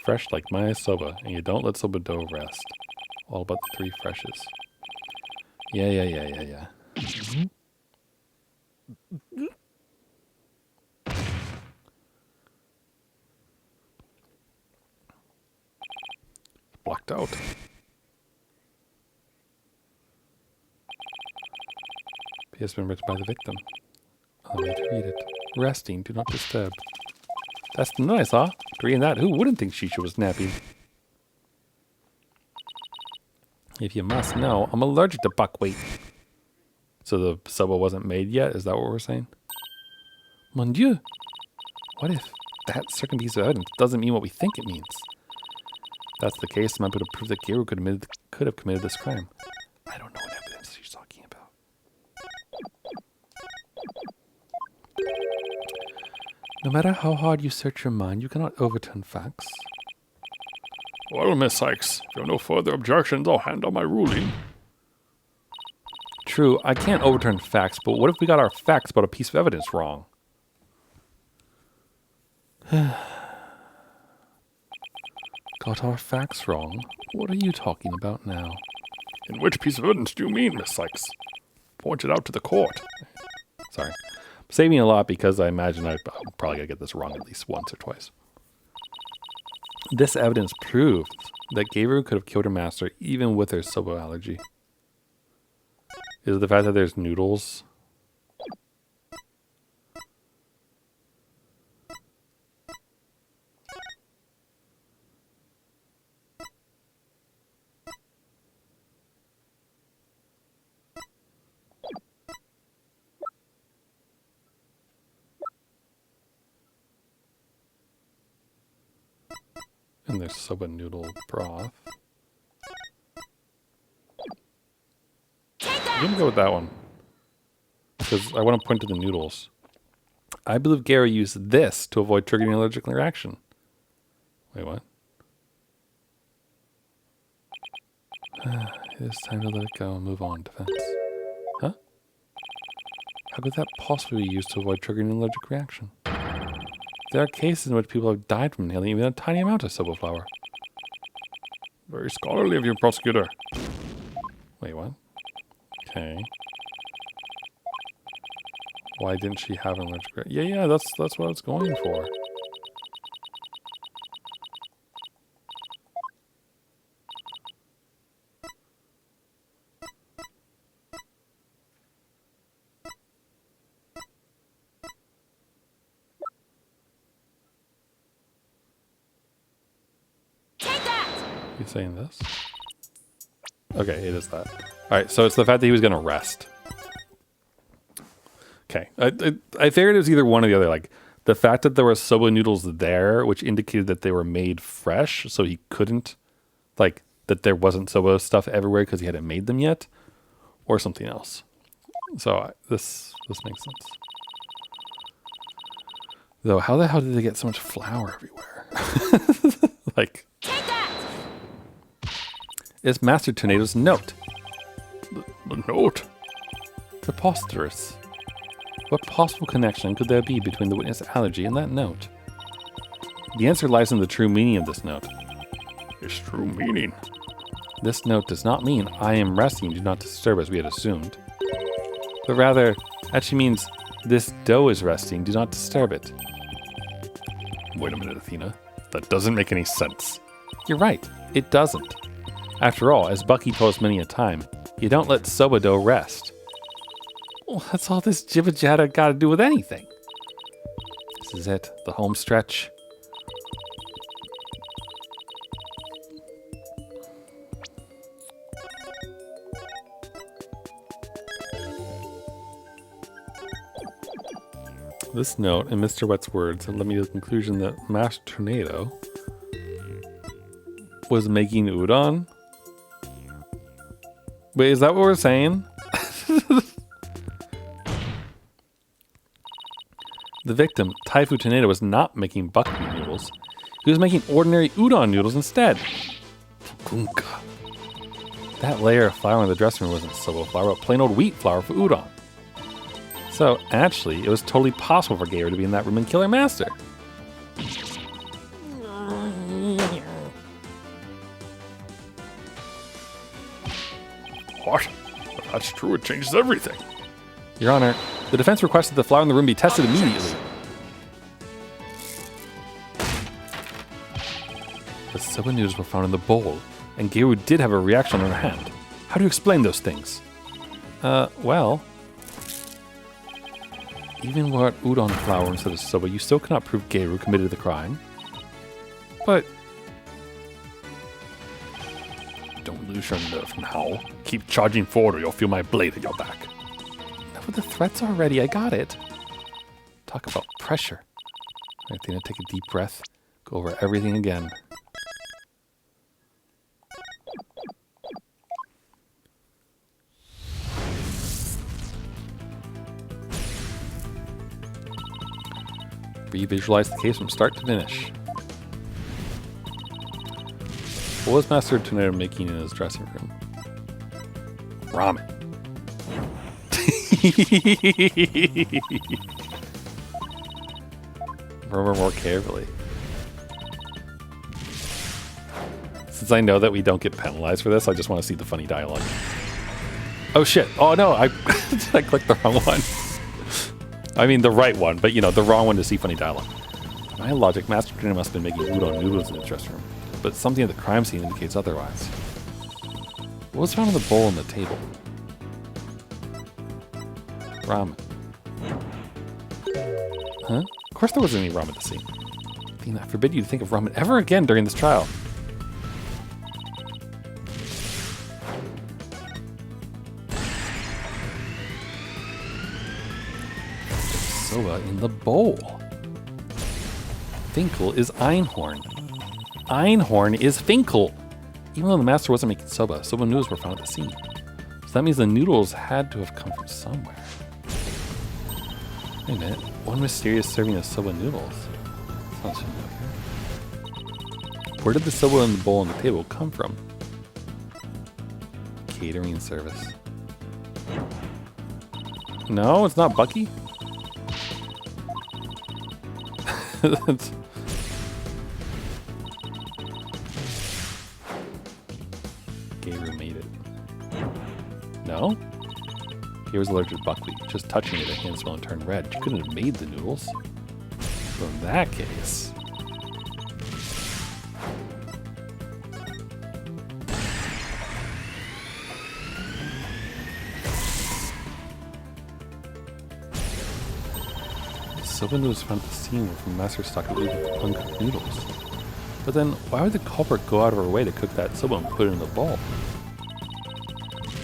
Fresh like my soba, and you don't let soba dough rest. All about the three freshes. Yeah. Blacked out. It has been written by the victim. Allow me to read it. Resting, do not disturb. That's nice, huh? Reading that, who wouldn't think Shisha was napping? If you must know, I'm allergic to buckwheat. So the soba wasn't made yet? Is that what we're saying? Mon Dieu! What if that certain piece of evidence doesn't mean what we think it means? If that's the case, might be to prove that Geiru could have committed this crime. I don't know what evidence she's talking about. No matter how hard you search your mind, you cannot overturn facts. Well, Miss Sykes, if you have no further objections, I'll hand on my ruling. True, I can't overturn facts, but what if we got our facts about a piece of evidence wrong? Got our facts wrong? What are you talking about now? In which piece of evidence do you mean, Miss Sykes? Point it out to the court. Sorry. I'm saving a lot because I imagine I'm probably going to get this wrong at least once or twice. This evidence proves that Geiru could have killed her master even with her soba allergy. Is it the fact that there's noodles? And there's soba noodle broth. I'm going to go with that one. Because I want to point to the noodles. I believe Geiru used this to avoid triggering an allergic reaction. Wait, what? It is time to let it go and move on, defense. Huh? How could that possibly be used to avoid triggering an allergic reaction? There are cases in which people have died from inhaling even a tiny amount of soba flour. Very scholarly of you, prosecutor. Wait, what? Okay. Why didn't she have an allergic reaction? Yeah, that's what I was going for. You saying this? Okay, it is that. Alright, so it's the fact that he was going to rest. Okay. I figured it was either one or the other. Like, the fact that there were soba noodles there, which indicated that they were made fresh, so he couldn't, like, that there wasn't soba stuff everywhere because he hadn't made them yet, or something else. So this makes sense. Though, how the hell did they get so much flour everywhere? Like, Take that! it's Master Tornado's note. The note? Preposterous. What possible connection could there be between the witness allergy and that note? The answer lies in the true meaning of this note. Its true meaning. This note does not mean I am resting, do not disturb as we had assumed. But rather, actually means this dough is resting, do not disturb it. Wait a minute, Athena. That doesn't make any sense. You're right, it doesn't. After all, as Bucky told us many a time, you don't let soba dough rest. Well, that's all this jibba jabba got to do with anything. This is it, the home stretch. This note, in Mr. Wet's words, led me to the conclusion that Master Tornado was making udon. Wait, is that what we're saying? The victim, Taifu Tornado, was not making buckwheat noodles. He was making ordinary udon noodles instead. Fukunka. That layer of flour in the dressing room wasn't soba flour, but plain old wheat flour for udon. So, actually, it was totally possible for Gator to be in that room and kill her master. What? If that's true, it changes everything. Your Honor, the defense requested the flour in the room be tested immediately. The soba noodles were found in the bowl, and Geiru did have a reaction on her hand. How do you explain those things? Well... Even without udon flour instead of soba, you still cannot prove Geiru committed the crime. But... Don't lose your nerve now. Keep charging forward or you'll feel my blade at your back. Enough with the threats already, I got it. Talk about pressure. Alright, Athena, take a deep breath. Go over everything again. Revisualize the case from start to finish. What was Master Tornado making in his dressing room? Ramen. Remember more carefully. Since I know that we don't get penalized for this, I just want to see the funny dialogue. Oh shit! Oh no, I clicked the wrong one. I mean the right one, but you know, the wrong one to see funny dialogue. My logic, Master Tornado must have been making udon noodles in the dressing room, but something at the crime scene indicates otherwise. What was found in the bowl on the table? Ramen. Huh? Of course there wasn't any ramen to see. Athena, I forbid you to think of ramen ever again during this trial. Soba in the bowl. Finkel is Einhorn. Einhorn is Finkel. Even though the master wasn't making soba noodles were found at the scene. So that means the noodles had to have come from somewhere. Wait a minute. One mysterious serving of soba noodles. Sounds familiar. Where did the soba in the bowl on the table come from? Catering service. No, it's not Bucky? Geiru made it. No? He was allergic to buckwheat. Just touching it, the hand smell and turned red. You couldn't have made the noodles. So in that case... Soba noodles found at the scene were from master stock of uncooked noodles. But then, why would the culprit go out of her way to cook that soba and put it in the bowl?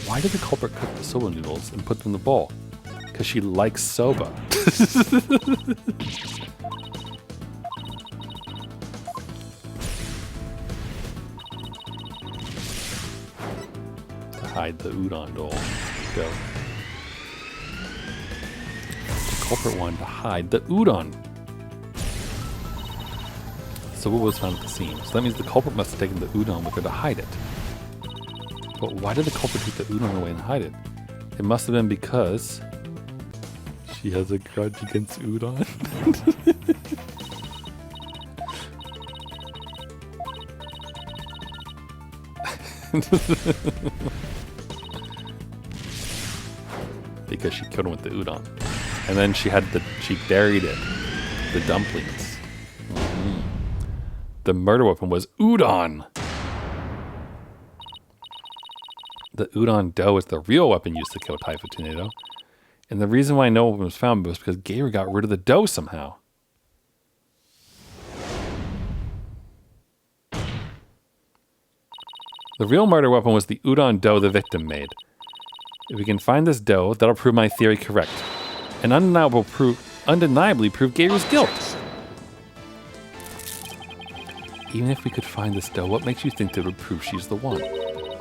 Why did the culprit cook the soba noodles and put them in the bowl? Because she likes soba. To hide the udon dough. Go. The culprit wanted to hide the udon. So what was found at the scene? So that means the culprit must have taken the udon with her to hide it. But why did the culprit take the udon away and hide it? It must have been because she has a grudge against udon. Because she killed him with the udon. And then she buried it. The dumplings. Mm-hmm. The murder weapon was udon. The udon dough is the real weapon used to kill Typhoid Tornado. And the reason why no weapon was found was because Gator got rid of the dough somehow. The real murder weapon was the udon dough the victim made. If we can find this dough, that'll prove my theory correct. And undeniably prove Gator's guilt. Even if we could find this dough, what makes you think that would prove she's the one?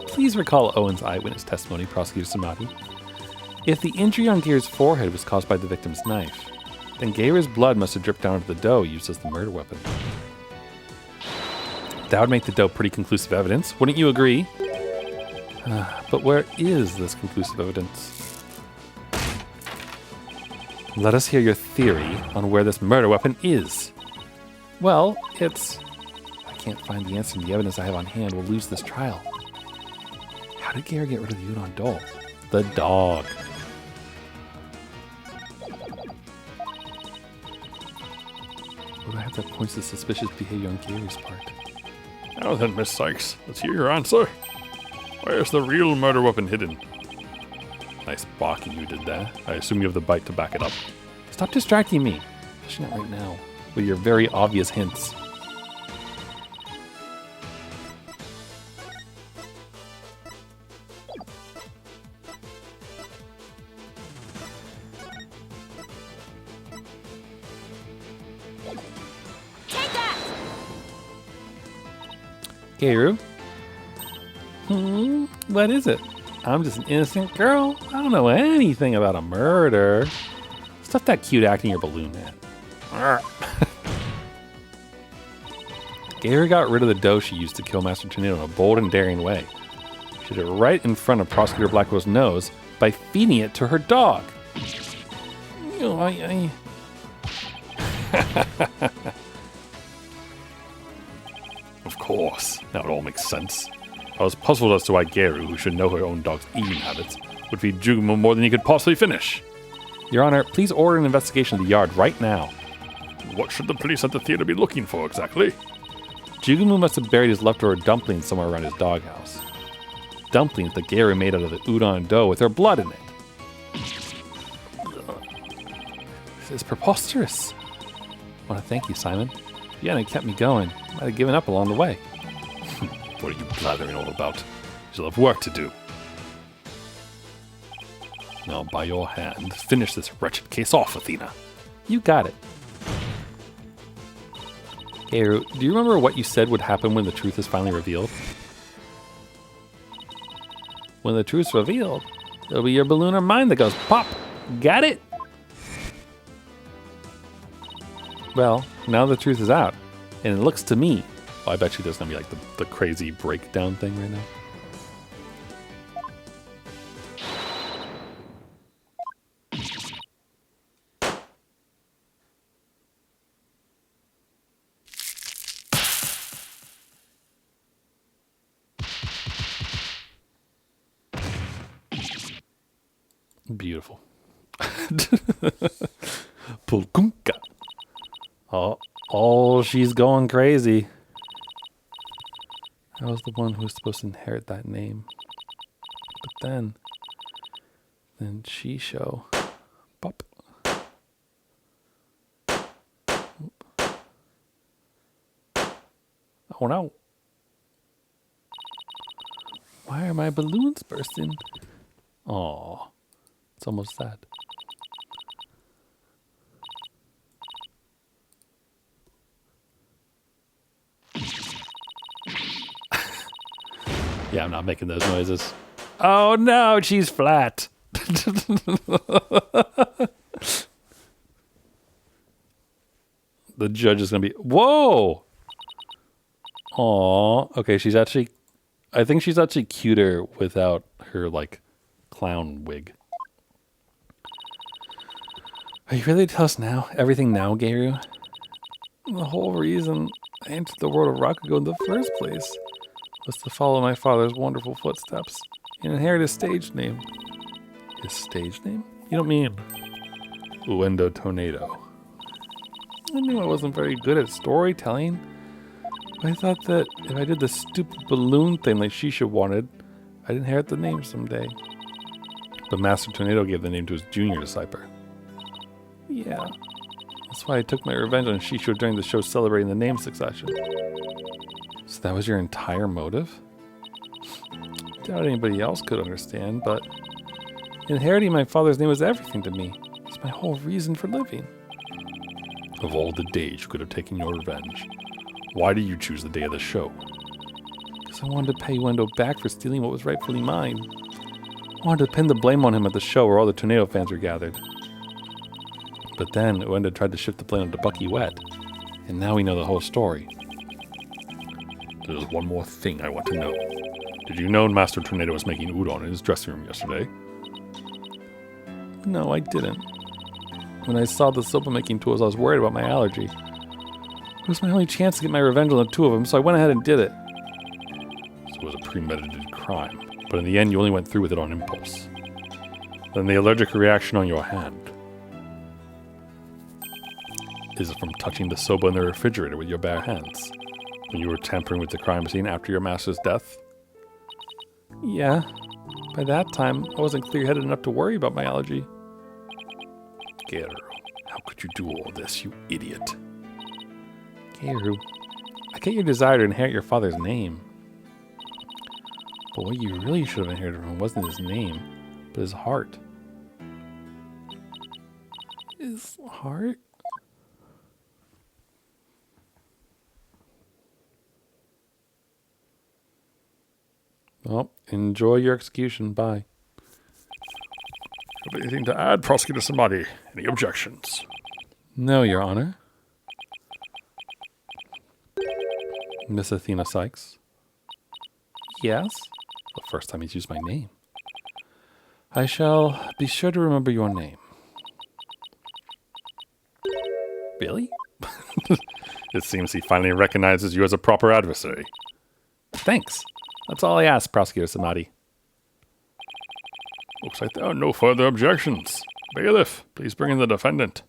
Please recall Owen's eyewitness testimony, Prosecutor Samati. If the injury on Gator's forehead was caused by the victim's knife, then Gator's blood must have dripped down into the dough used as the murder weapon. That would make the dough pretty conclusive evidence, wouldn't you agree? But where is this conclusive evidence? Let us hear your theory on where this murder weapon is. Well, it's... I can't find the answer in the evidence I have on hand. We'll lose this trial. How did Gary get rid of the udon doll? The dog. What do I have that points to suspicious behavior on Gary's part? Now then, Miss Sykes, let's hear your answer. Where's the real murder weapon hidden? Nice balking you did that. I assume you have the bite to back it up. Stop distracting me. Especially not right now. With your very obvious hints. Take that! Garu? What is it? I'm just an innocent girl. I don't know anything about a murder. Stuff that cute acting your balloon, man. Garu got rid of the dough she used to kill Master Tornado in a bold and daring way. She did it right in front of Prosecutor Blackwell's nose by feeding it to her dog. Of course, now it all makes sense. I was puzzled as to why Garu, who should know her own dog's eating habits, would feed Jugumo more than he could possibly finish. Your Honor, please order an investigation of the yard right now. What should the police at the theater be looking for exactly? Jugumu must have buried his leftover dumplings somewhere around his doghouse. Dumplings that Garu made out of the udon dough with her blood in it. This is preposterous. I want to thank you, Simon. If you hadn't kept me going, I might have given up along the way. What are you blathering all about? You'll have work to do. Now, by your hand, finish this wretched case off, Athena. You got it. Garu, do you remember what you said would happen when the truth is finally revealed? When the truth's revealed, it'll be your balloon or mine that goes pop. Got it? Well, now the truth is out, and it looks to me... I bet you there's going to be like the crazy breakdown thing right now. Beautiful. Pulkunka. Oh, she's going crazy. I was the one who was supposed to inherit that name. But then Shisho. Pop. Oop. Oh no. Why are my balloons bursting? Aw, it's almost sad. Yeah, I'm not making those noises. Oh no, she's flat. The judge is going to be... Whoa! Aw. Okay, I think she's actually cuter without her, like, clown wig. Are you ready to tell us now? Everything now, Garu? The whole reason I entered the world of Rakugo in the first place was to follow my father's wonderful footsteps and inherit his stage name. His stage name? You don't mean Uendo Tornado. I knew I wasn't very good at storytelling. I thought that if I did the stupid balloon thing like Shisha wanted, I'd inherit the name someday. But Master Tornado gave the name to his junior disciple. Yeah, that's why I took my revenge on Shisho during the show celebrating the name succession. So that was your entire motive? Doubt anybody else could understand, but inheriting my father's name was everything to me. It's my whole reason for living. Of all the days you could have taken your revenge, why did you choose the day of the show? Because I wanted to pay Wendo back for stealing what was rightfully mine. I wanted to pin the blame on him at the show where all the Tornado fans were gathered. But then Wendo tried to shift the blame onto Bucky Wet, and now we know the whole story. There's one more thing I want to know. Did you know Master Tornado was making udon in his dressing room yesterday? No, I didn't. When I saw the soba making tools, I was worried about my allergy. It was my only chance to get my revenge on the two of them, so I went ahead and did it. So it was a premeditated crime, but in the end you only went through with it on impulse. Then the allergic reaction on your hand. Is it from touching the soba in the refrigerator with your bare hands? When you were tampering with the crime scene after your master's death? Yeah. By that time, I wasn't clear-headed enough to worry about my allergy. Garu, how could you do all this, you idiot? Garu, I get your desire to inherit your father's name. But what you really should have inherited from him wasn't his name, but his heart. His heart? Well, enjoy your execution. Bye. Have anything to add, Prosecutor Samadi? Any objections? No, Your Honor. Miss Athena Sykes. Yes? The first time he's used my name. I shall be sure to remember your name. Billy? It seems he finally recognizes you as a proper adversary. Thanks. That's all I ask, Prosecutor Samadi. Looks like there are no further objections. Bailiff, please bring in the defendant.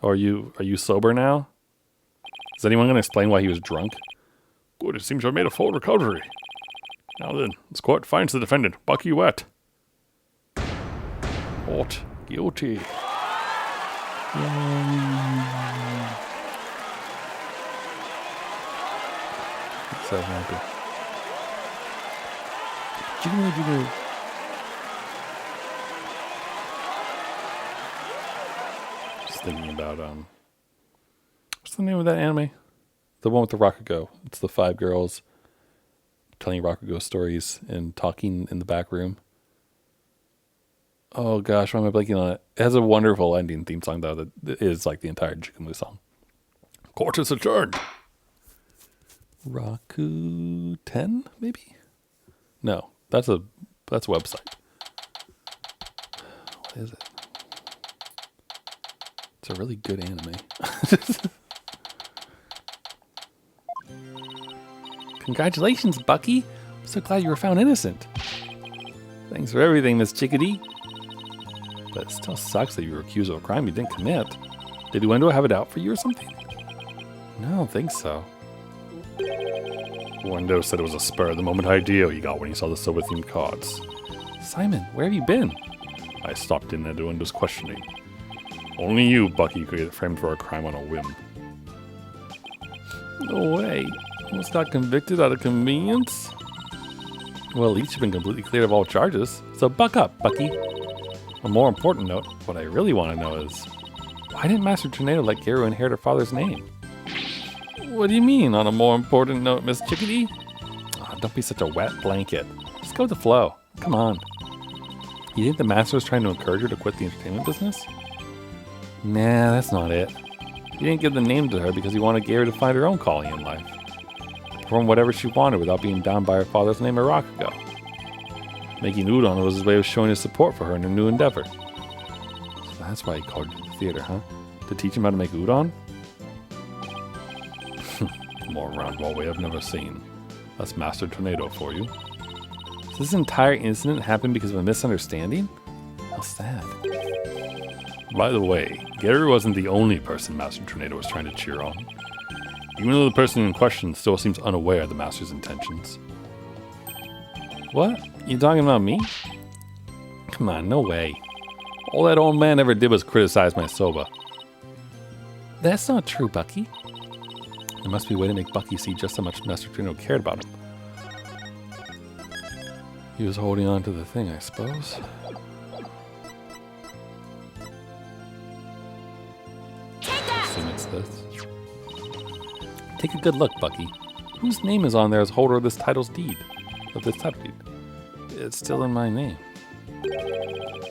Are you sober now? Is anyone going to explain why he was drunk? Good, it seems you have made a full recovery. Now then, this court finds the defendant, Bucky Wet. Not guilty. So happy. Jiggle. Just thinking about, What's the name of that anime? The one with the Rakugo. It's the 5 girls telling Rakugo stories and talking in the back room. Oh gosh, why am I blanking on it? It has a wonderful ending theme song though that is like the entire Jikumu song. Court is adjourned. Raku 10, maybe? No, that's a website. What is it? It's a really good anime. Congratulations, Bucky. I'm so glad you were found innocent. Thanks for everything, Miss Chickadee. But it still sucks that you were accused of a crime you didn't commit. Did Uendo have it out for you or something? No, I don't think so. Wendo said it was a spur of the moment idea he got when he saw the silver themed cards. Simon, where have you been? I stopped in at Wendo's questioning. Only you, Bucky, could get framed for a crime on a whim. No way. Almost got convicted out of convenience? Well, at least you've been completely cleared of all charges. So buck up, Bucky. On a more important note, what I really want to know is, why didn't Master Tornado let Garu inherit her father's name? What do you mean, on a more important note, Miss Chickadee? Oh, don't be such a wet blanket. Just go with the flow. Come on. You think the Master was trying to encourage her to quit the entertainment business? Nah, that's not it. He didn't give the name to her because he wanted Gary to find her own calling in life. Perform whatever she wanted without being bound by her father's name a rock ago. Making udon was his way of showing his support for her in her new endeavor. So that's why he called you to the theater, huh? To teach him how to make udon? More roundabout way I've never seen. That's Master Tornado for you. So this entire incident happened because of a misunderstanding? How sad. By the way, Gary wasn't the only person Master Tornado was trying to cheer on. Even though the person in question still seems unaware of the Master's intentions. What? You talking about me? Come on, no way. All that old man ever did was criticize my soba. That's not true, Bucky. There must be a way to make Bucky see just how much Master Tornado cared about him. He was holding on to the thing, I suppose. Assume it's this. Take a good look, Bucky. Whose name is on there as holder of this title's deed? Of this title deed? It's still in my name.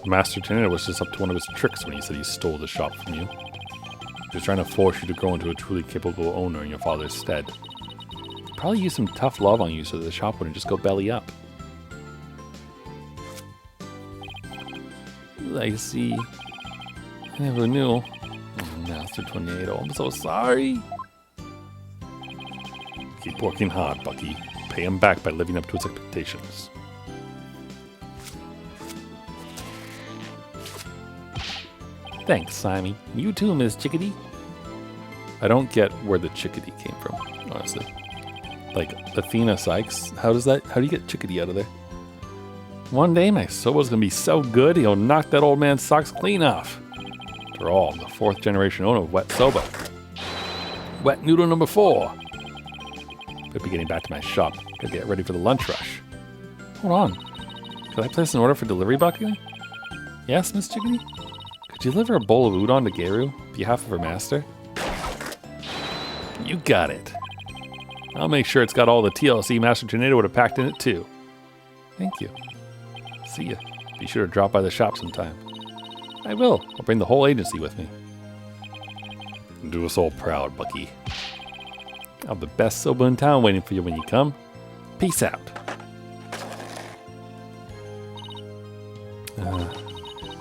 Master Tornado was just up to one of his tricks when he said he stole the shop from you. He was trying to force you to grow into a truly capable owner in your father's stead. Probably use some tough love on you so that the shop wouldn't just go belly up. I see. I never knew. Oh, Master Tornado, I'm so sorry. Keep working hard, Bucky. Pay him back by living up to his expectations. Thanks, Simon. You too, Miss Chickadee. I don't get where the chickadee came from, honestly. Like, Athena Sykes, how do you get chickadee out of there? One day, my soba's gonna be so good, he'll knock that old man's socks clean off. After all, I'm the 4th generation owner of Wet Soba. Wet noodle number 4. Better be getting back to my shop. Gotta get ready for the lunch rush. Hold on. Could I place an order for delivery, Bucky? Yes, Miss Chickadee? Could you deliver a bowl of udon to Garu, on behalf of her master? You got it. I'll make sure it's got all the TLC Master Tornado would have packed in it too. Thank you. See ya. Be sure to drop by the shop sometime. I will. I'll bring the whole agency with me. Do us all proud, Bucky. I'll have the best soba in town waiting for you when you come. Peace out.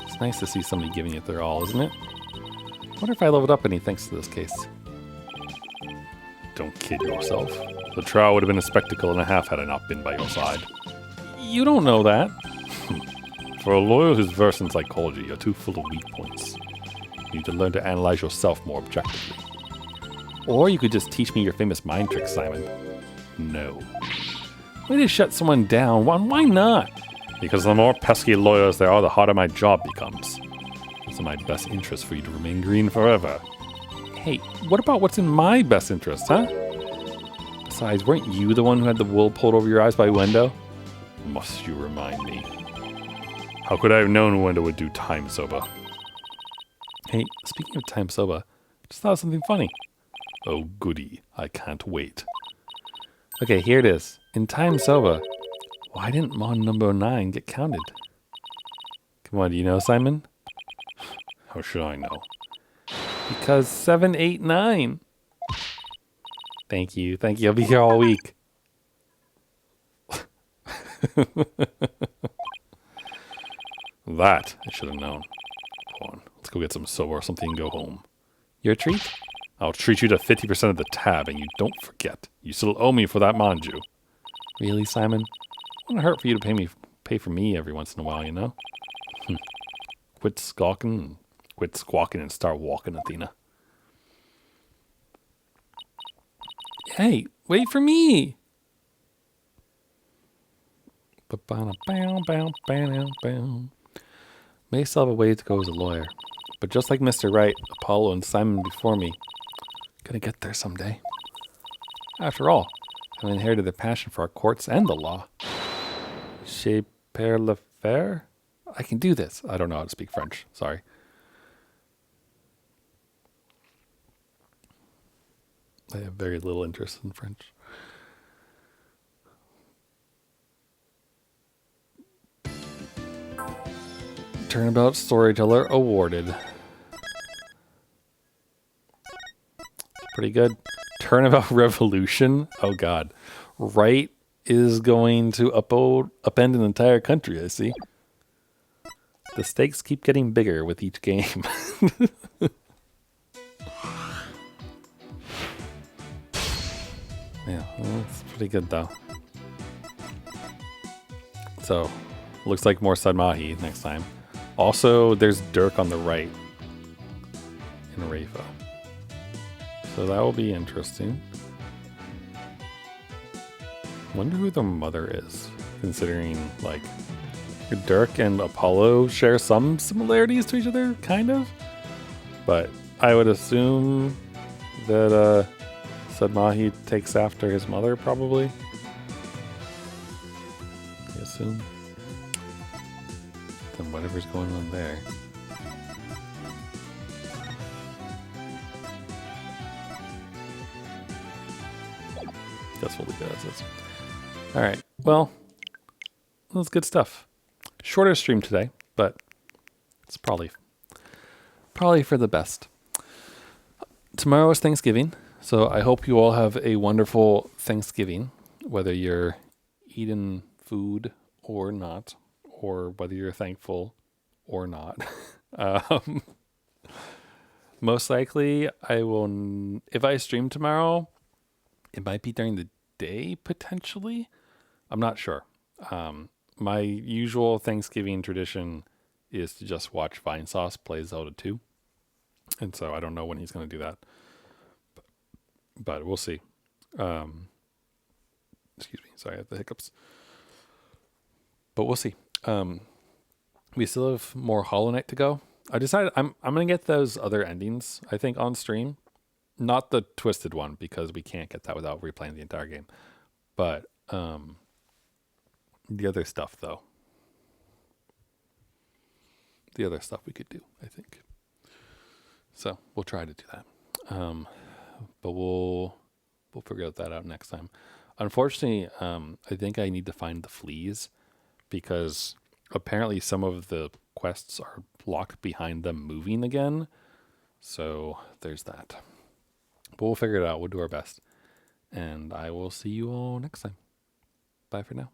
It's nice to see somebody giving it their all, isn't it? I wonder if I leveled up any thanks to this case. Don't kid yourself. The trial would have been a spectacle and a half had I not been by your side. You don't know that. For a lawyer who's versed in psychology, you're too full of weak points. You need to learn to analyze yourself more objectively. Or you could just teach me your famous mind trick, Simon. No. Way to shut someone down. Why not? Because the more pesky lawyers there are, the harder my job becomes. It's in my best interest for you to remain green forever. Hey, what about what's in my best interest, huh? Besides, weren't you the one who had the wool pulled over your eyes by Wendo? Must you remind me? How could I have known Wendo would do time soba? Hey, speaking of time soba, I just thought of something funny. Oh goody, I can't wait. Okay, here it is. In time soba, why didn't Mon number 9 get counted? Come on, do you know, Simon? How should I know? Because 7, 8, 9. Thank you. I'll be here all week. That I should have known. Come on, let's go get some soba or something and go home. Your treat? I'll treat you to 50% of the tab, and you don't forget. You still owe me for that manju. Really, Simon? It wouldn't hurt for you to pay for me every once in a while, you know? Quit squawking and start walking, Athena. Hey, wait for me! May still have a way to go as a lawyer, but just like Mr. Wright, Apollo, and Simon before me, gonna get there someday. After all, I've inherited the passion for our courts and the law. Chez Père Lefer? I can do this. I don't know how to speak French. Sorry. I have very little interest in French. Turnabout Storyteller awarded. Pretty good. Turnabout revolution. Oh God. Right is going to upend an entire country, I see. The stakes keep getting bigger with each game. Yeah, well, that's pretty good though. So, looks like more Sadmahi next time. Also, there's Dirk on the right in Rafa. So that will be interesting. Wonder who the mother is, considering like Dirk and Apollo share some similarities to each other, kind of. But I would assume that Sadmahi takes after his mother, probably. I assume. Then whatever's going on there. That's what we does. All right. Well, that's good stuff. Shorter stream today, but it's probably for the best. Tomorrow is Thanksgiving, so I hope you all have a wonderful Thanksgiving, whether you're eating food or not, or whether you're thankful or not. um, most likely, I will. If I stream tomorrow, it might be during the day potentially. I'm not sure. My usual Thanksgiving tradition is to just watch Vine Sauce play Zelda 2. And so I don't know when he's going to do that. But we'll see. Excuse me. Sorry, I have the hiccups. But we'll see. We still have more Hollow Knight to go. I decided I'm going to get those other endings, I think, on stream. Not the twisted one, because we can't get that without replaying the entire game. But the other stuff, though. The other stuff we could do, I think. So we'll try to do that. But we'll figure that out next time. Unfortunately, I think I need to find the fleas, because apparently some of the quests are locked behind them moving again. So there's that. But we'll figure it out. We'll do our best. And I will see you all next time. Bye for now.